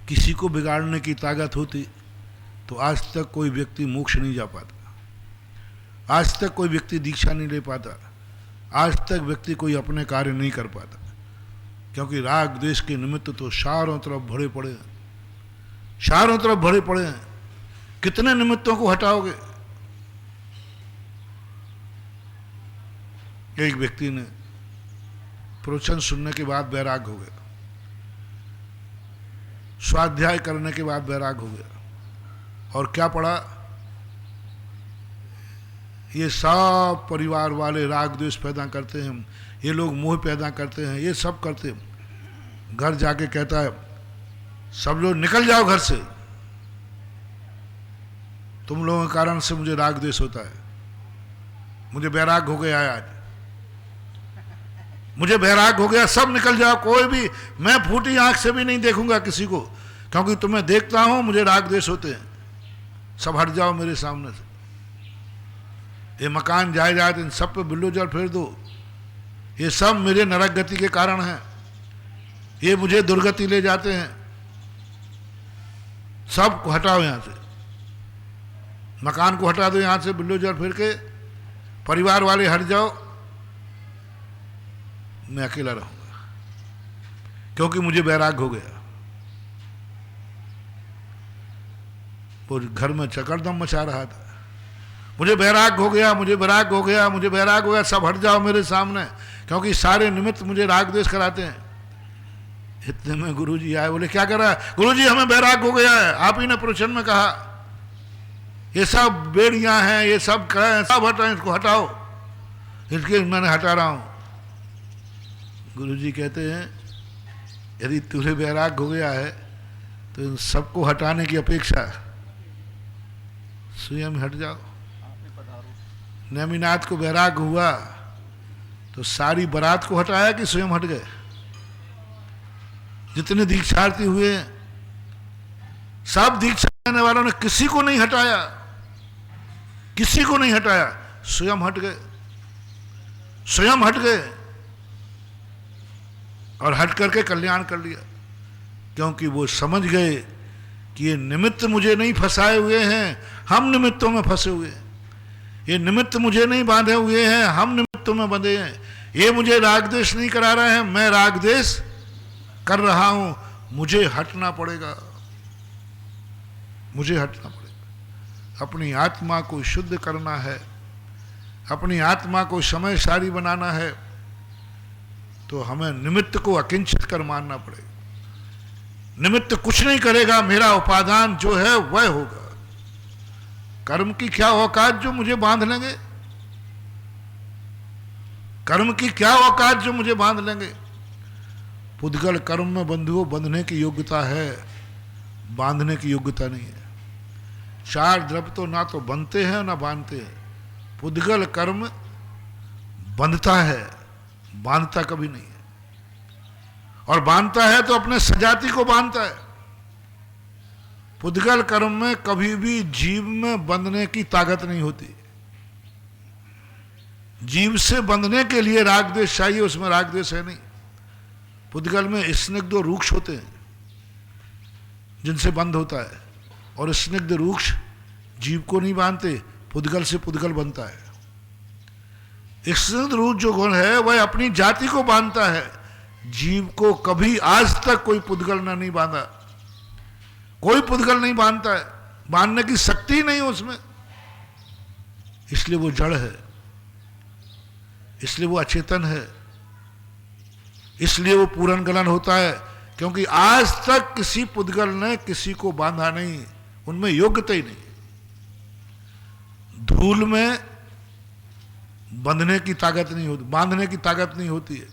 किसी को बिगाड़ने की ताकत होती तो आज तक कोई व्यक्ति मोक्ष नहीं जा पाता, आज तक कोई व्यक्ति दीक्षा नहीं ले पाता, आज तक व्यक्ति कोई अपने कार्य नहीं कर पाता, क्योंकि राग द्वेष के निमित्त तो चारों तरफ भरे पड़े हैं, चारों तरफ भरे पड़े हैं। कितने निमित्तों को हटाओगे? एक व्यक्ति ने प्रवचन सुनने के बाद वैराग हो गया, स्वाध्याय करने के बाद वैराग हो गया, और क्या पढ़ा? ये सब परिवार वाले राग द्वेष पैदा करते हैं, ये लोग मोह पैदा करते हैं, ये सब करते हैं। घर जाके कहता है सब लोग निकल जाओ घर से, तुम लोगों के कारण से मुझे राग द्वेष होता है, मुझे वैराग हो गया आज, मुझे वैराग हो गया, सब निकल जाओ, कोई भी, मैं फूटी आंख से भी नहीं देखूंगा किसी को, क्योंकि तुम्हें देखता हूं मुझे राग द्वेष होते हैं, सब हट जाओ मेरे सामने से। ये मकान जायदाद इन सब पे बुलडोजर फेर दो, ये सब मेरे नरक गति के कारण हैं, ये मुझे दुर्गति ले जाते हैं, सब को हटाओ यहां से, मकान को हटा दो यहां से, बुलडोजर फिर के, परिवार वाले हट जाओ, मैं अकेला रहूंगा, क्योंकि मुझे बैराग हो गया। वो घर में चकरदम मचा रहा था, मुझे बैराग हो गया, मुझे बैराग हो गया, मुझे बैराग हो गया, सब हट जाओ मेरे सामने, क्योंकि सारे निमित्त मुझे राग द्वेष कराते हैं। इतने में गुरुजी आए, बोले क्या कर रहा है? गुरुजी हमें बैराग हो गया है, आप ही ने प्रवचन में कहा ये सब बेड़ियां हैं, ये सब करें, सब हटाएं, इसको हटाओ। इसके मैंने हटा रहा हूं। गुरुजी कहते हैं यदि तुझे बैराग हो गया है तो इन सबको हटाने की अपेक्षा स्वयं हट जाओ। नेमिनाथ को बैराग हुआ तो सारी बारात को हटाया कि स्वयं हट गए? जितने दीक्षार्थी हुए सब दीक्षा लेने वालों ने किसी को नहीं हटाया, किसी को नहीं हटाया, स्वयं हट गए, स्वयं हट गए और हट करके कल्याण कर लिया, क्योंकि वो समझ गए कि ये निमित्त मुझे नहीं फंसाए हुए हैं, हम निमित्तों में फंसे हुए हैं। ये निमित्त मुझे नहीं बांधे हुए हैं, हम निमित्तों में बंधे हैं। ये मुझे राग द्वेष नहीं करा रहे हैं, मैं राग द्वेष कर रहा हूं, मुझे हटना पड़ेगा, मुझे हटना पड़ेगा। अपनी आत्मा को शुद्ध करना है, अपनी आत्मा को समयसारी बनाना है, तो हमें निमित्त को अकिंचित कर मानना पड़ेगा। निमित्त कुछ नहीं करेगा, मेरा उपादान जो है वह होगा। कर्म की क्या औकात जो मुझे बांध लेंगे? कर्म की क्या औकात जो मुझे बांध लेंगे? पुद्गल कर्म में बंधुओं बंधने की योग्यता है, बांधने की योग्यता नहीं है। चार द्रव्य तो ना तो बनते हैं ना बांधते हैं। पुद्गल कर्म बंधता है, बांधता कभी नहीं है। और बांधता है तो अपने सजाति को बांधता है। पुद्गल कर्म में कभी भी जीव में बंधने की ताकत नहीं होती। जीव से बंधने के लिए राग द्वेष चाहिए, उसमें राग द्वेष है नहीं। पुद्गल में स्निग्ध और रूक्ष होते हैं जिनसे बंध होता है, और स्निग्ध रूक्ष जीव को नहीं बांधते, पुद्गल से पुद्गल बनता है। स्निग्ध रूक्ष जो गुण है वह अपनी जाति को बांधता है, जीव को कभी आज तक कोई पुद्गल ने नहीं बांधा, कोई पुद्गल नहीं बांधता है, बांधने की शक्ति नहीं उसमें, इसलिए वो जड़ है, इसलिए वो अचेतन है, इसलिए वो पूर्ण गलन होता है, क्योंकि आज तक किसी पुद्गल ने किसी को बांधा नहीं, उनमें योग्यता ही नहीं। धूल में बंधने की ताकत नहीं होती, बांधने की ताकत नहीं होती है,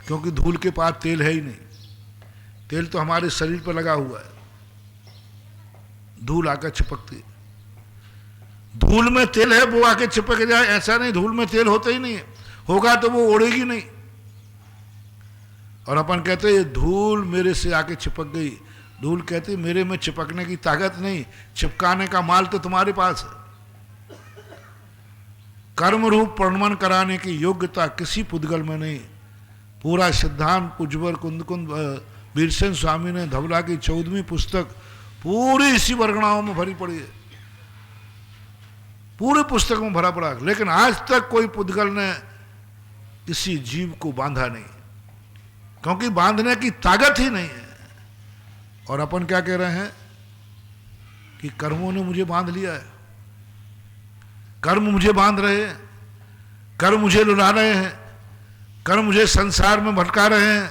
क्योंकि धूल के पास तेल है ही नहीं। तेल तो हमारे शरीर पर लगा हुआ है, धूल आकर चिपकती है। धूल में तेल है वो आके चिपक जाए ऐसा नहीं, धूल में तेल होता ही नहीं है, होगा तो वो उड़ेगी नहीं। और अपन कहते हैं धूल मेरे से आके चिपक गई, धूल कहती मेरे में चिपकने की ताकत नहीं, चिपकाने का माल तो तुम्हारे पास है। कर्म रूप प्रमाण कराने की योग्यता किसी पुद्गल में नहीं। पूरा सिद्धांत पुजवर कुंद वीरसेन स्वामी ने धवला की 14वीं पुस्तक पूरी इसी वर्गणाओं में भरी पड़ी है, पूरी पुस्तक में भरा पड़ा, लेकिन आज तक कोई पुद्गल ने किसी जीव को बांधा नहीं, क्योंकि बांधने की ताकत ही नहीं है। और अपन क्या कह रहे हैं कि कर्मों ने मुझे बांध लिया है, कर्म मुझे बांध रहे हैं, कर्म मुझे लुला रहे हैं, कर्म मुझे संसार में भटका रहे हैं।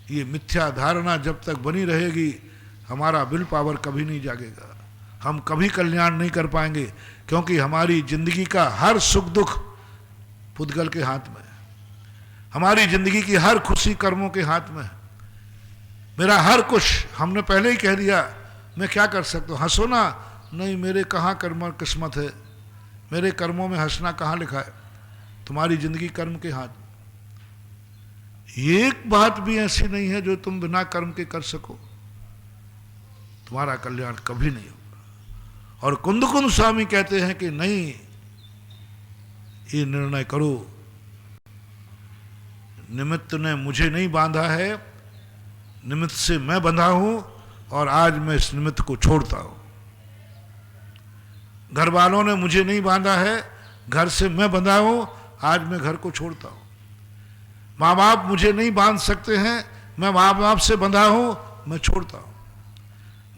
ये मिथ्या धारणा जब तक बनी रहेगी हमारा विल पावर कभी नहीं जागेगा, हम कभी कल्याण नहीं कर पाएंगे, क्योंकि हमारी जिंदगी का हर सुख दुख पुद्गल के हाथ में है, हमारी जिंदगी की हर खुशी कर्मों के हाथ में है। मेरा हर कुछ हमने पहले ही कह दिया, मैं क्या कर सकता हूँ? हंसो ना, नहीं मेरे कहाँ कर्म किस्मत है, मेरे कर्मों में हंसना कहाँ लिखा है? तुम्हारी जिंदगी कर्म के हाथ में। एक बात भी ऐसी नहीं है जो तुम बिना कर्म के कर सको, तुम्हारा कल्याण कभी नहीं होगा। और कुंद स्वामी कहते हैं कि नहीं, ये निर्णय करो, निमित्त ने मुझे नहीं बांधा है, निमित्त से मैं बंधा हूं, और आज मैं इस निमित्त को छोड़ता हूं। घर वालों ने मुझे नहीं बांधा है, घर से मैं बंधा हूं, आज मैं घर को छोड़ता हूं। माँ बाप मुझे नहीं बांध सकते हैं, मैं माँ बाप से बंधा हूं, मैं छोड़ता हूं।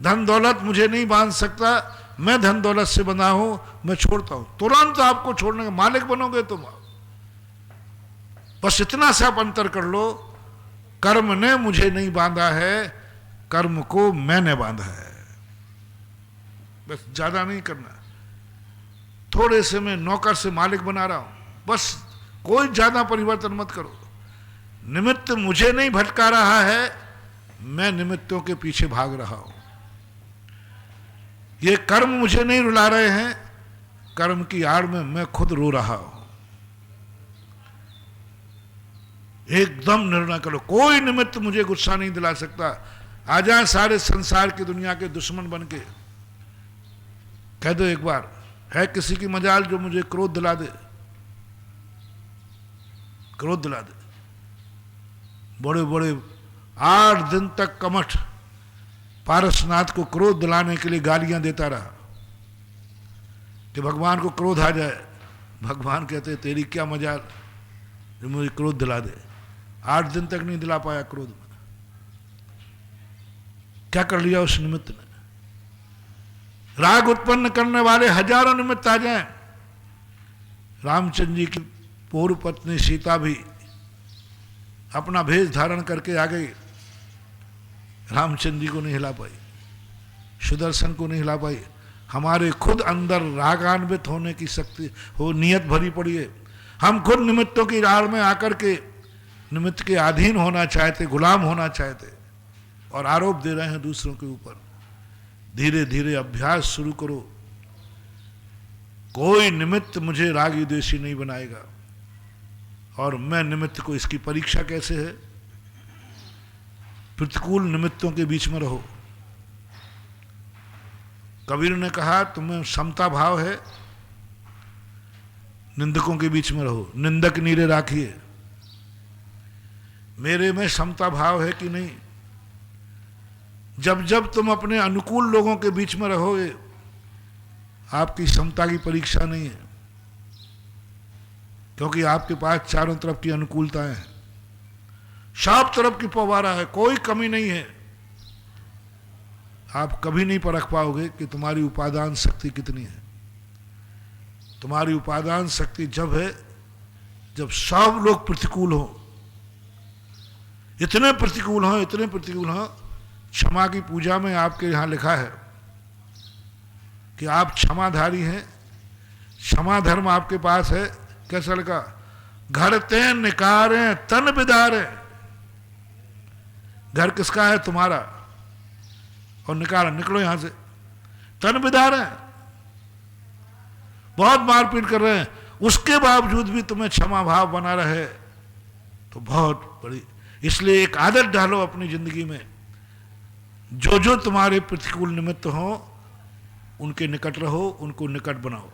धन दौलत मुझे नहीं बांध सकता, मैं धन दौलत से बंधा हूं, मैं छोड़ता हूं। तुरंत आपको छोड़ने का मालिक बनोगे तुम। बस इतना सा आप अंतर कर लो, कर्म ने मुझे नहीं बांधा है, कर्म को मैंने बांधा है। बस ज्यादा नहीं करना। थोड़े से मैं नौकर से मालिक बना रहा हूं, बस कोई ज्यादा परिवर्तन मत करो। निमित्त मुझे नहीं भटका रहा है, मैं निमित्तों के पीछे भाग रहा हूं। ये कर्म मुझे नहीं रुला रहे हैं, कर्म की आड़ में मैं खुद रो रहा हूं। एकदम निर्णय करो, कोई निमित्त मुझे गुस्सा नहीं दिला सकता। आ जाए सारे संसार की दुनिया के दुश्मन बन के, कह दो एक बार, है किसी की मजाल जो मुझे क्रोध दिला दे? क्रोध दिला दे। बड़े बड़े 8 दिन तक कमठ पारसनाथ को क्रोध दिलाने के लिए गालियां देता रहा कि भगवान को क्रोध आ जाए। भगवान कहते तेरी क्या मजाल जो मुझे क्रोध दिला दे। 8 दिन तक नहीं दिला पाया क्रोध में। क्या कर लिया उस निमित्त ने? राग उत्पन्न करने वाले हजारों निमित्त आ जाएं। रामचंद्र जी की पूर्व पत्नी सीता भी अपना भेष धारण करके आ गई, रामचंद्र जी को नहीं हिला पाई, सुदर्शन को नहीं हिला पाई। हमारे खुद अंदर रागान्वित होने की शक्ति हो, नियत भरी पड़ी है। हम खुद निमित्तों की राह में आकर के निमित्त के अधीन होना चाहते, गुलाम होना चाहते, और आरोप दे रहे हैं दूसरों के ऊपर। धीरे धीरे अभ्यास शुरू करो। कोई निमित्त मुझे रागी द्वेषी नहीं बनाएगा, और मैं निमित्त को। इसकी परीक्षा कैसे है? प्रतिकूल निमित्तों के बीच में रहो। कबीर ने कहा तुम्हें समता भाव है, निंदकों के बीच में रहो, निंदक नीरे राखिए। मेरे में समता भाव है कि नहीं? जब जब तुम अपने अनुकूल लोगों के बीच में रहोगे, आपकी समता की परीक्षा नहीं है, क्योंकि आपके पास चारों तरफ की अनुकूलताएं हैं, सब तरफ की फव्वारा है, कोई कमी नहीं है। आप कभी नहीं परख पाओगे कि तुम्हारी उपादान शक्ति कितनी है। तुम्हारी उपादान शक्ति जब है जब सब लोग प्रतिकूल हो, इतने प्रतिकूल हो, इतने प्रतिकूल हो। क्षमा की पूजा में आपके यहां लिखा है कि आप क्षमाधारी हैं, क्षमा धर्म आपके पास है। कैसा लिखा? घर ते निकारे तन बिदारे। घर किसका है? तुम्हारा। और निकारा, निकलो यहां से। तन बिदारे, बहुत मारपीट कर रहे हैं, उसके बावजूद भी तुम्हें क्षमा भाव बना रहे तो बहुत बड़ी। इसलिए एक आदत डालो अपनी जिंदगी में, जो जो तुम्हारे प्रतिकूल निमित्त हो उनके निकट रहो, उनको निकट बनाओ।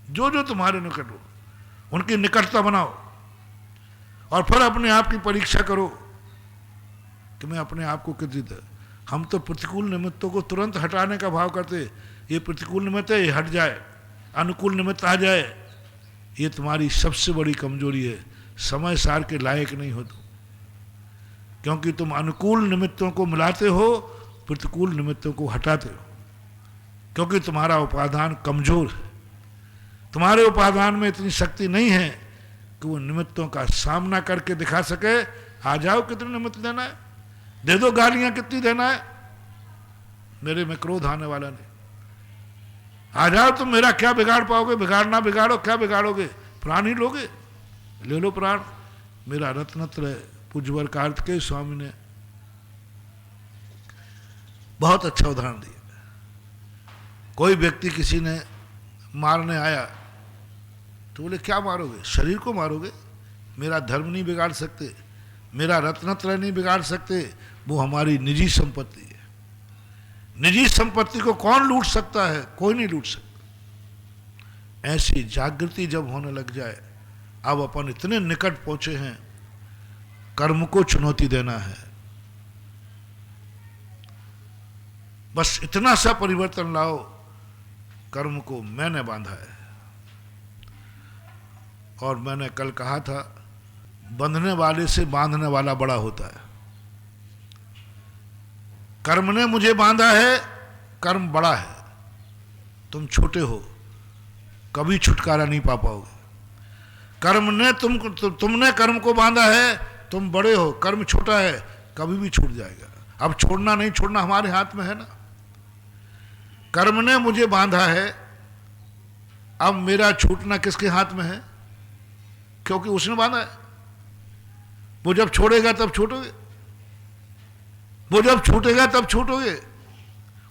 जो जो तुम्हारे निकट हो उनकी निकटता बनाओ, और फिर अपने आप की परीक्षा करो कि मैं अपने आप को कितनी देर। हम तो प्रतिकूल निमित्तों को तुरंत हटाने का भाव करते, ये प्रतिकूल निमित्त है, ये हट जाए, अनुकूल निमित्त आ जाए। ये तुम्हारी सबसे बड़ी कमजोरी है। समय सार के लायक नहीं हो तुम, क्योंकि तुम अनुकूल निमित्तों को मिलाते हो, प्रतिकूल निमित्तों को हटाते हो, क्योंकि तुम्हारा उपादान कमजोर है। तुम्हारे उपादान में इतनी शक्ति नहीं है कि वो निमित्तों का सामना करके दिखा सके। आ जाओ, कितने निमित्त देना है, दे दो। गालियां कितनी देना है, मेरे में क्रोध आने वाला नहीं। आ जाओ, तुम मेरा क्या बिगाड़ पाओगे? बिगाड़ना बिगाड़ो, क्या बिगाड़ोगे? प्राण ही लोगे, ले लो प्राण। मेरा रत्नत्र पूज्यवर कार्तिकेय स्वामी ने बहुत अच्छा उदाहरण दिया। कोई व्यक्ति किसी ने मारने आया तो बोले क्या मारोगे? शरीर को मारोगे? मेरा धर्म नहीं बिगाड़ सकते, मेरा रत्नत्रय नहीं बिगाड़ सकते, वो हमारी निजी संपत्ति है। निजी संपत्ति को कौन लूट सकता है? कोई नहीं लूट सकता। ऐसी जागृति जब होने लग जाए, अब अपन इतने निकट पहुंचे हैं, कर्म को चुनौती देना है। बस इतना सा परिवर्तन लाओ, कर्म को मैंने बांधा है। और मैंने कल कहा था, बंधने वाले से बांधने वाला बड़ा होता है। कर्म ने मुझे बांधा है, कर्म बड़ा है, तुम छोटे हो, कभी छुटकारा नहीं पा पाओगे। कर्म ने तुमने कर्म को बांधा है, तुम बड़े हो, कर्म छोटा है, कभी भी छूट जाएगा। अब छोड़ना नहीं छोड़ना हमारे हाथ में है ना। कर्म ने मुझे बांधा है, अब मेरा छूटना किसके हाथ में है? क्योंकि उसने बांधा है। वो जब छोड़ेगा तब छूटोगे, वो जब छूटेगा तब छूटोगे।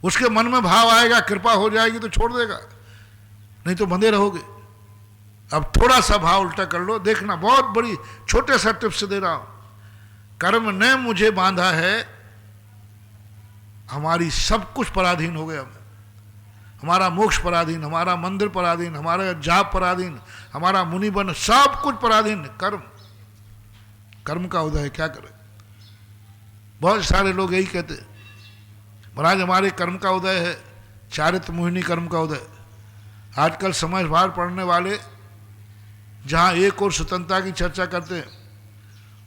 उसके मन में भाव आएगा, कृपा हो जाएगी तो छोड़ देगा, नहीं तो बंधे रहोगे। अब थोड़ा सा भाव उल्टा कर लो, देखना, बहुत बड़ी छोटे सा टिप्स दे रहा हूं। कर्म ने मुझे बांधा है, हमारी सब कुछ पराधीन हो गया। हमारा मोक्ष पराधीन, हमारा मंदिर पराधीन, हमारा जाप पराधीन, हमारा मुनि बन, सब कुछ पराधीन। कर्म, कर्म का उदय है, क्या करें? बहुत सारे लोग यही कहते हैं, महाराज हमारे कर्म का उदय है, चारित्र मोहिनी कर्म का उदय। आजकल समाज भार पढ़ने वाले जहाँ एक और स्वतंत्रता की चर्चा करते हैं,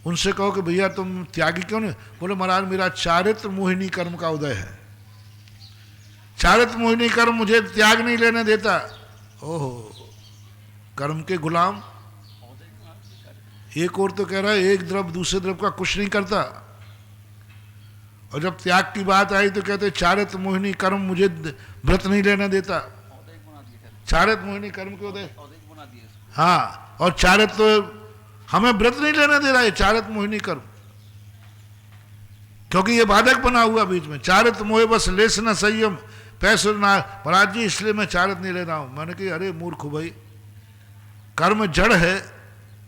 उनसे कहो कि भैया तुम त्यागी क्यों नहीं? बोले महाराज मेरा चारित्र मोहिनी कर्म का उदय है, चारित्र मोहिनी कर्म मुझे त्याग नहीं लेने देता। ओहो, कर्म के गुलाम। एक और तो कह रहा है एक द्रव दूसरे द्रव का कुछ नहीं करता, और जब त्याग की बात आई तो कहते चारित्र मोहिनी कर्म मुझे व्रत नहीं लेने देता। चारित्र मोहिनी कर्म के उदय, हाँ, और चारित्र तो हमें व्रत नहीं लेने दे रहा है, चारित्र मोहिनी कर्म, क्योंकि ये बाधक बना हुआ बीच में। चारित्र मोहे बस लेस न संयम पैसुर ना, महाराज जी इसलिए मैं चारित्र नहीं ले रहा हूं। मैंने कहा अरे मूर्ख भाई, कर्म जड़ है,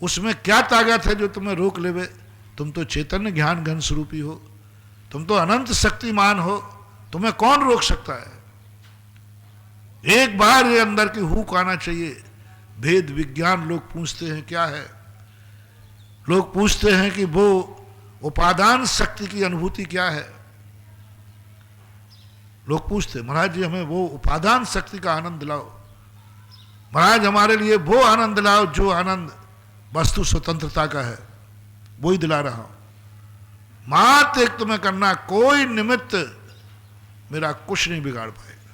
उसमें क्या ताकत है जो तुम्हें रोक लेवे? तुम तो चैतन्य ज्ञान घन स्वरूपी हो, तुम तो अनंत शक्तिमान हो, तुम्हें कौन रोक सकता है? एक बार ये अंदर की हुक आना चाहिए। भेद विज्ञान लोग पूछते हैं क्या है? लोग पूछते हैं कि वो उपादान शक्ति की अनुभूति क्या है? लोग पूछते हैं महाराज जी हमें वो उपादान शक्ति का आनंद लाओ, महाराज हमारे लिए वो आनंद लाओ जो आनंद वस्तु स्वतंत्रता का है, वो ही दिला रहा हूं। मात्र एक तुम्हें करना, कोई निमित्त मेरा कुछ नहीं बिगाड़ पाएगा,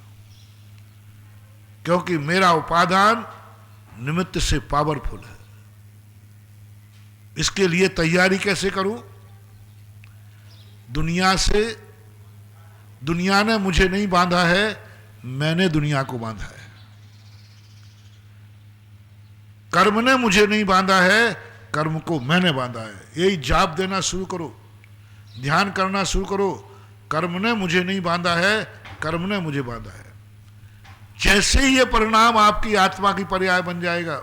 क्योंकि मेरा उपादान निमित्त से पावरफुल है। इसके लिए तैयारी कैसे करूं? दुनिया से, दुनिया ने मुझे नहीं बांधा है, मैंने दुनिया को बांधा है। कर्म ने मुझे नहीं बांधा है, कर्म को मैंने बांधा है। यही जाप देना शुरू करो, ध्यान करना शुरू करो। कर्म ने मुझे नहीं बांधा है, कर्म ने मुझे बांधा है। जैसे ही ये परिणाम आपकी आत्मा की पर्याय बन जाएगा,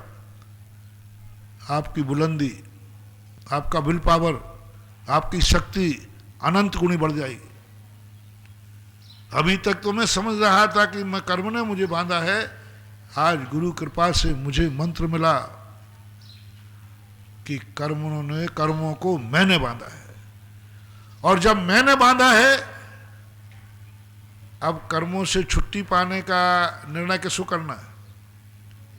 आपकी बुलंदी, आपका विल पावर, आपकी शक्ति अनंत गुणी बढ़ जाएगी। अभी तक तो मैं समझ रहा था कि मैं कर्म ने मुझे बांधा है, आज गुरु कृपा से मुझे मंत्र मिला कि कर्मों को मैंने बांधा है। और जब मैंने बांधा है, अब कर्मों से छुट्टी पाने का निर्णय किसको करना है?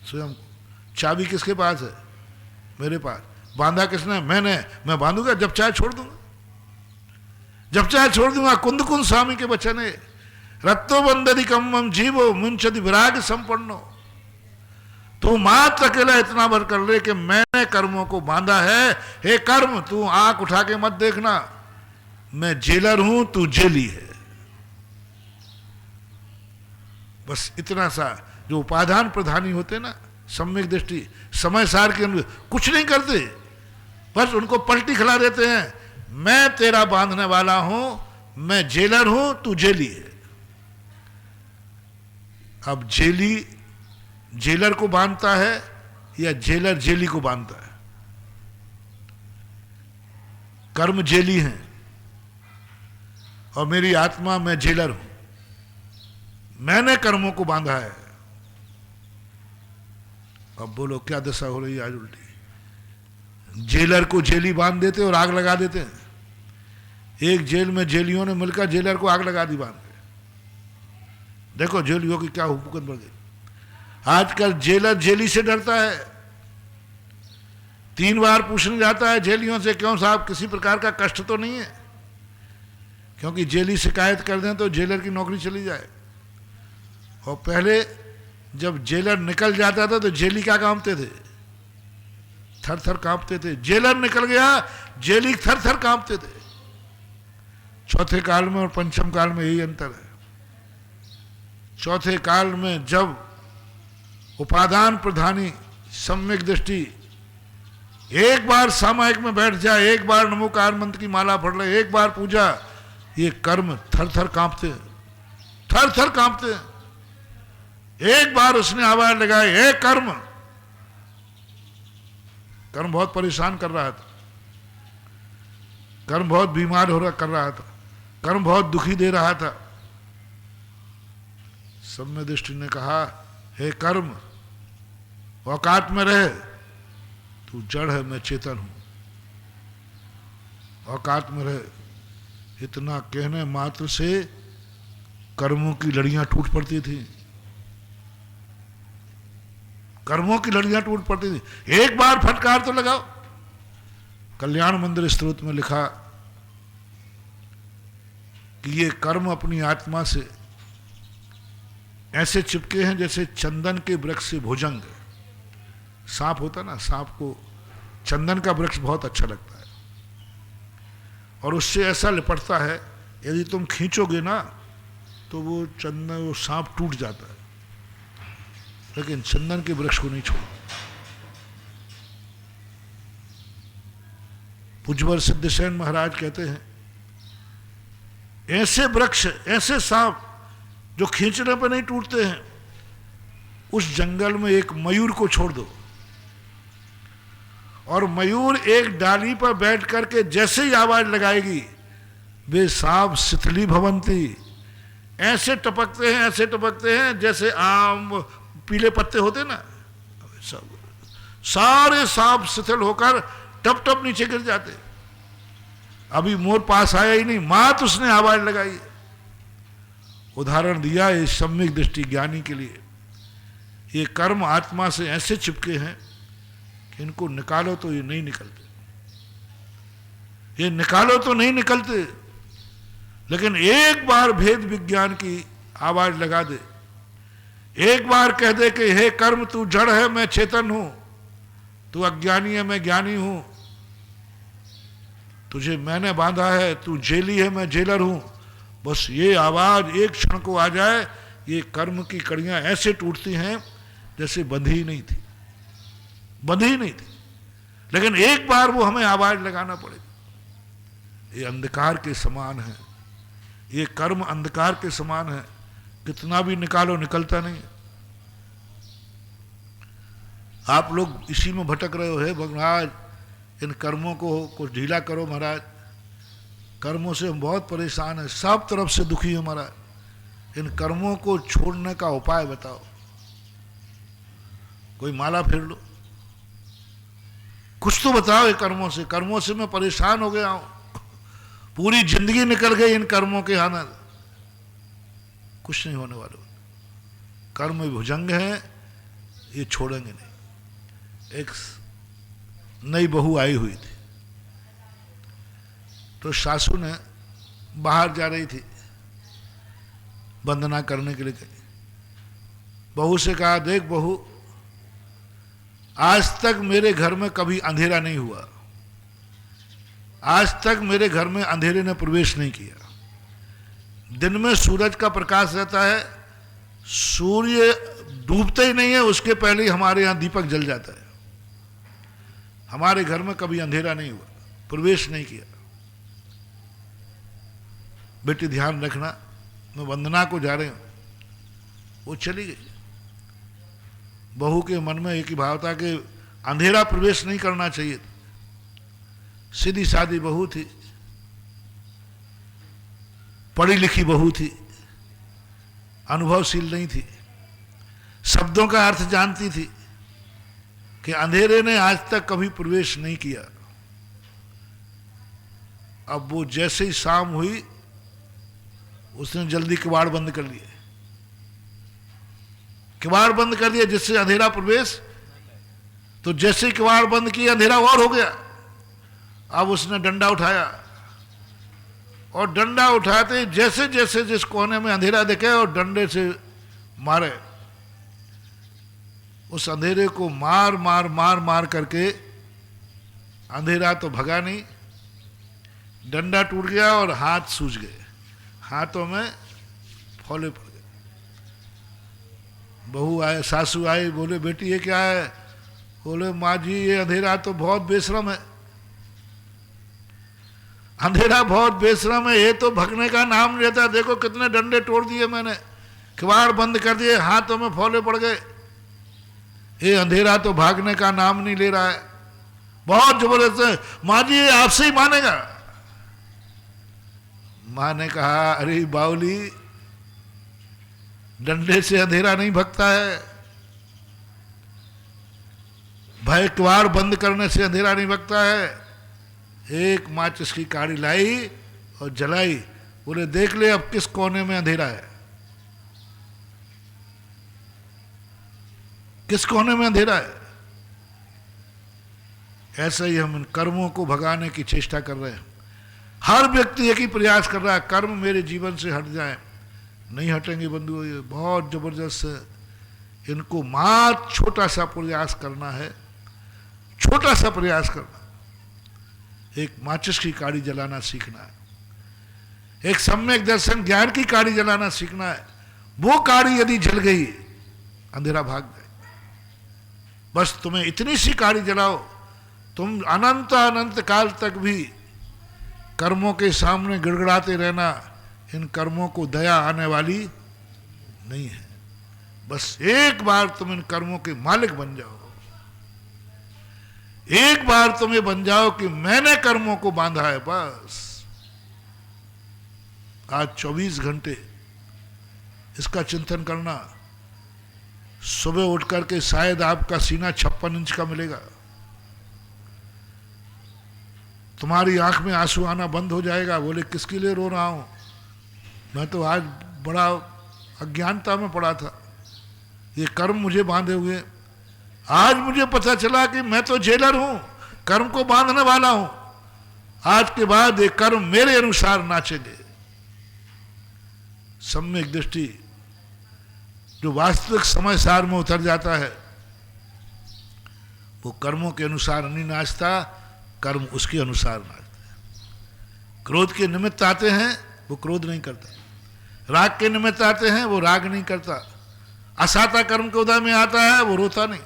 स्वयं को। चाबी किसके पास है? मेरे पास। बांधा किसने? मैंने। मैं बांधूंगा, जब चाहे छोड़ दूंगा, जब चाहे छोड़ दूंगा। कुंद कुंद स्वामी के वचन है, रत्तो बंदरी कम्मम जीवो मुंचति विराग संपन्नो। तू मात्र अकेला इतना भर कर ले कि मैंने कर्मों को बांधा है। हे कर्म, तू आंख उठा के मत देखना, मैं जेलर हूं, तू जेली है। बस इतना सा। जो उपादान प्रधानी होते ना, सम्यक दृष्टि, समय सार के अनुसार कुछ नहीं करते, बस उनको पलटी खिला देते हैं। मैं तेरा बांधने वाला हूं, मैं जेलर हूं, तू जेली है। अब जेली जेलर को बांधता है या जेलर जेली को बांधता है? कर्म जेली है और मेरी आत्मा, मैं जेलर हूं। मैंने कर्मों को बांधा है। अब बोलो क्या दशा हो रही है आज उल्टी? जेलर को जेली बांध देते और आग लगा देते हैं। एक जेल में जेलियों ने मिलकर जेलर को आग लगा दी बांध के। देखो जेलियों की क्या हुकूमत बढ़ गई। आजकल जेलर जेली से डरता है, 3 बार पूछने जाता है जेलियों से, क्यों साहब किसी प्रकार का कष्ट तो नहीं है, क्योंकि जेली शिकायत कर दें तो जेलर की नौकरी चली जाए। और पहले जब जेलर निकल जाता था तो जेली क्या कांपते थे, थर थर कांपते थे। जेलर निकल गया, जेली थर थर कांपते थे। चौथे काल में और पंचम काल में यही अंतर है। चौथे काल में जब उपादान प्रधानी सम्यक दृष्टि एक बार सामायिक में बैठ जाए, एक बार नमोकार मंत्र की माला पढ़ ले, एक बार पूजा, ये कर्म थर थर कांपते हैं, थर थर कांपते हैं। एक बार उसने आवाज लगाई, ए कर्म, कर्म बहुत परेशान कर रहा था, कर्म बहुत बीमार कर रहा था, कर्म बहुत दुखी दे रहा था। सम्यक दृष्टि ने कहा, हे कर्म, औकात में रहे, तू जड़ है, मैं चेतन हूं, औकात में रहे। इतना कहने मात्र से कर्मों की लड़ियां टूट पड़ती थी, कर्मों की लड़ियां टूट पड़ती थी। एक बार फटकार तो लगाओ। कल्याण मंदिर स्तोत्र में लिखा कि ये कर्म अपनी आत्मा से ऐसे चिपके हैं जैसे चंदन के वृक्ष से भुजंग। सांप होता ना, सांप को चंदन का वृक्ष बहुत अच्छा लगता है और उससे ऐसा लिपटता है, यदि तुम खींचोगे ना तो वो चंदन, वो सांप टूट जाता है, लेकिन चंदन के वृक्ष को नहीं छोड़ा। पूज्यवर सिद्धसेन महाराज कहते हैं, ऐसे वृक्ष, ऐसे सांप जो खींचने पर नहीं टूटते हैं, उस जंगल में एक मयूर को छोड़ दो और मयूर एक डाली पर बैठ करके जैसे ही आवाज लगाएगी, वे सांप शिथिली भवंती, ऐसे टपकते हैं, ऐसे टपकते हैं जैसे आम पीले पत्ते होते ना, सब सारे सांप शिथिल होकर टप टप नीचे गिर जाते। अभी मोर पास आया ही नहीं, मात उसने आवाज लगाई। उदाहरण दिया इस सम्यक दृष्टि ज्ञानी के लिए। ये कर्म आत्मा से ऐसे चिपके हैं कि इनको निकालो तो ये नहीं निकलते, ये निकालो तो नहीं निकलते, लेकिन एक बार भेद विज्ञान की आवाज लगा दे, एक बार कह दे कि हे कर्म, तू जड़ है, मैं चेतन हूं, तू अज्ञानी है, मैं ज्ञानी हूं, तुझे मैंने बांधा है, तू जेली है, मैं जेलर हूं, बस ये आवाज एक क्षण को आ जाए, ये कर्म की कड़ियां ऐसे टूटती हैं जैसे बंधी ही नहीं थी, बंधी ही नहीं थी। लेकिन एक बार वो हमें आवाज लगाना पड़ेगा। ये अंधकार के समान है, ये कर्म अंधकार के समान है, कितना भी निकालो निकलता नहीं। आप लोग इसी में भटक रहे हो, है महाराज इन कर्मों को कुछ ढीला करो महाराज, कर्मों से हम बहुत परेशान हैं, सब तरफ से दुखी है महाराज, इन कर्मों को छोड़ने का उपाय बताओ। कोई माला फेर लो, कुछ तो बताओ ये कर्मों से मैं परेशान हो गया हूं, पूरी जिंदगी निकल गई इन कर्मों के आनंद, कुछ नहीं होने वाला। कर्म भुजंग है, ये छोड़ेंगे नहीं। एक नई बहू आई हुई थी, तो सासू ने बाहर जा रही थी वंदना करने के लिए गई। बहू से कहा, देख बहू, आज तक मेरे घर में कभी अंधेरा नहीं हुआ, आज तक मेरे घर में अंधेरे ने प्रवेश नहीं किया। दिन में सूरज का प्रकाश रहता है, सूर्य डूबते ही नहीं है उसके पहले ही हमारे यहां दीपक जल जाता है। हमारे घर में कभी अंधेरा नहीं हुआ, प्रवेश नहीं किया। बेटी ध्यान रखना, मैं वंदना को जा रही हूं। वो चली गई। बहू के मन में एक ही भाव था कि अंधेरा प्रवेश नहीं करना चाहिए। सीधी सादी बहू थी, पढ़ी लिखी बहू थी, अनुभवशील नहीं थी, शब्दों का अर्थ जानती थी कि अंधेरे ने आज तक कभी प्रवेश नहीं किया। अब वो जैसे ही शाम हुई, उसने जल्दी किवाड़ बंद कर लिए। किवाड़ बंद कर दिया जिससे अंधेरा प्रवेश, तो जैसे ही किवाड़ बंद किया अंधेरा और हो गया। अब उसने डंडा उठाया और डंडा उठाते जैसे जैसे जिस कोने में अंधेरा दिखे और डंडे से मारे, उस अंधेरे को मार मार मार मार करके अंधेरा तो भगा नहीं, डंडा टूट गया और हाथ सूज गए, हाथों में फौले पड़ गए। बहू आए, सासू आई, बोले बेटी ये क्या है? बोले माँ जी ये अंधेरा तो बहुत बेशरम है, अंधेरा बहुत बेशरम है, ये तो भगने का नाम नहीं लेता, देखो कितने डंडे तोड़ दिए मैंने, किवाड़ बंद कर दिए, हाथों में फौले पड़ गए, ये अंधेरा तो भागने का नाम नहीं ले रहा है। बहुत जबरदस्त है माँ जी, ये आपसे ही मानेगा। माँ ने कहा अरे बावली, डंडे से अंधेरा नहीं भगता है, भय किवाड़ बंद करने से अंधेरा नहीं भगता है। एक माचिस की काड़ी लाई और जलाई, बोले देख ले अब किस कोने में अंधेरा है, किस कोने में अंधेरा है। ऐसे ही हम इन कर्मों को भगाने की चेष्टा कर रहे हैं। हर व्यक्ति एक ही प्रयास कर रहा है, कर्म मेरे जीवन से हट जाए, नहीं हटेंगे बंधुओं, ये बहुत जबरदस्त है। इनको मात्र छोटा सा प्रयास करना है, छोटा सा प्रयास करना, एक माचिस की काड़ी जलाना सीखना है, एक सम्यक दर्शन ज्ञान की काड़ी जलाना सीखना है। वो काड़ी यदि जल गई अंधेरा भाग जाए। बस तुम्हें इतनी सी काड़ी जलाओ, तुम अनंत अनंत काल तक भी कर्मों के सामने गिड़गिड़ाते रहना, इन कर्मों को दया आने वाली नहीं है। बस एक बार तुम इन कर्मों के मालिक बन जाओ, एक बार तुम ये बन जाओ कि मैंने कर्मों को बांधा है। बस आज 24 घंटे इसका चिंतन करना। सुबह उठ करके शायद आपका सीना 56 इंच का मिलेगा, तुम्हारी आंख में आंसू आना बंद हो जाएगा। बोले किसके लिए रो रहा हूं, मैं तो आज बड़ा अज्ञानता में पड़ा था, ये कर्म मुझे बांधे हुए। आज मुझे पता चला कि मैं तो जेलर हूं, कर्म को बांधने वाला हूं। आज के बाद ये कर्म मेरे अनुसार नाचेंगे। सम्यक दृष्टि जो वास्तविक समय सार में उतर जाता है, वो कर्मों के अनुसार नहीं नाचता, कर्म उसके अनुसार नाचते हैं। क्रोध के निमित्त आते हैं, वो क्रोध नहीं करता, राग के निमित्त आते हैं, वो राग नहीं करता, असाता कर्म के उदय में आता है, वो रोता नहीं,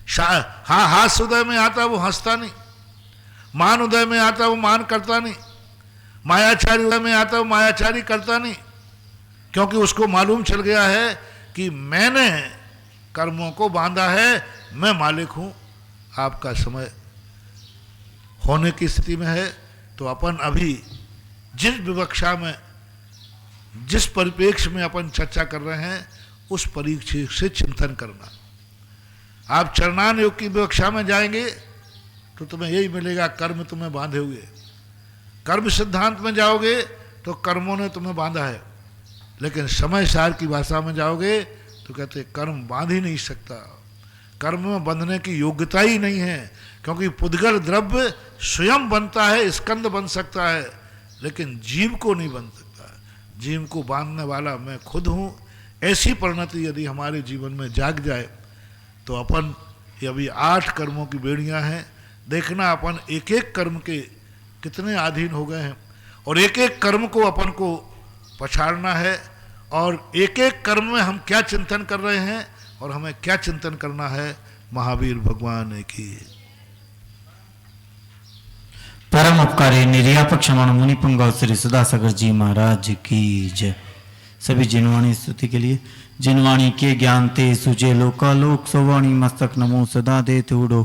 हास्य उदय में आता है, वो हंसता नहीं, मान उदय में आता है, वो मान करता नहीं, मायाचारी उदय में आता है, वो मायाचारी करता नहीं, क्योंकि उसको मालूम चल गया है कि मैंने कर्मों को बांधा है, मैं मालिक हूं। आपका समय होने की स्थिति में है, तो अपन अभी जिस विवक्षा में, जिस परिप्रेक्ष्य में अपन चर्चा कर रहे हैं, उस परिप्रेक्ष्य से चिंतन करना। आप चरणान योग की विवक्षा में जाएंगे तो तुम्हें यही मिलेगा, कर्म तुम्हें बांधे हुए। कर्म सिद्धांत में जाओगे तो कर्मों ने तुम्हें बांधा है, लेकिन समय सार की भाषा में जाओगे तो कहते कर्म बांध ही नहीं सकता, कर्म में बंधने की योग्यता ही नहीं है, क्योंकि पुद्गल द्रव्य स्वयं बनता है, स्कंद बन सकता है, लेकिन जीव को नहीं बन सकता। जीव को बांधने वाला मैं खुद हूँ। ऐसी परिणति यदि हमारे जीवन में जाग जाए तो अपन, ये अभी 8 कर्मों की बेड़ियाँ हैं, देखना अपन एक एक कर्म के कितने अधीन हो गए हैं, और एक एक कर्म को अपन को पछाड़ना है, और एक एक कर्म में हम क्या चिंतन कर रहे हैं और हमें क्या चिंतन करना है। महावीर भगवान की परम उपकारी निर्यापक क्षमाण मुनि पुंगव श्री सुधासागर जी महाराज की जय। सभी जिनवाणी स्तुति के लिए। जिनवाणी के ज्ञान ते सुजे लोकालोक सोवाणी मस्तक नमो सदा दे उड़ो।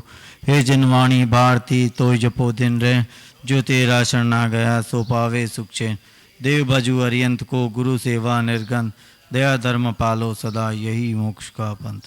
हे जिनवाणी भारती तो जपो दिन रहे, जो तेरा शरणा गया सो पावे सुख चैन। देव भजु अरियंत को गुरु सेवा निर्गन, दया धर्म पालो सदा यही मोक्ष का पंथ।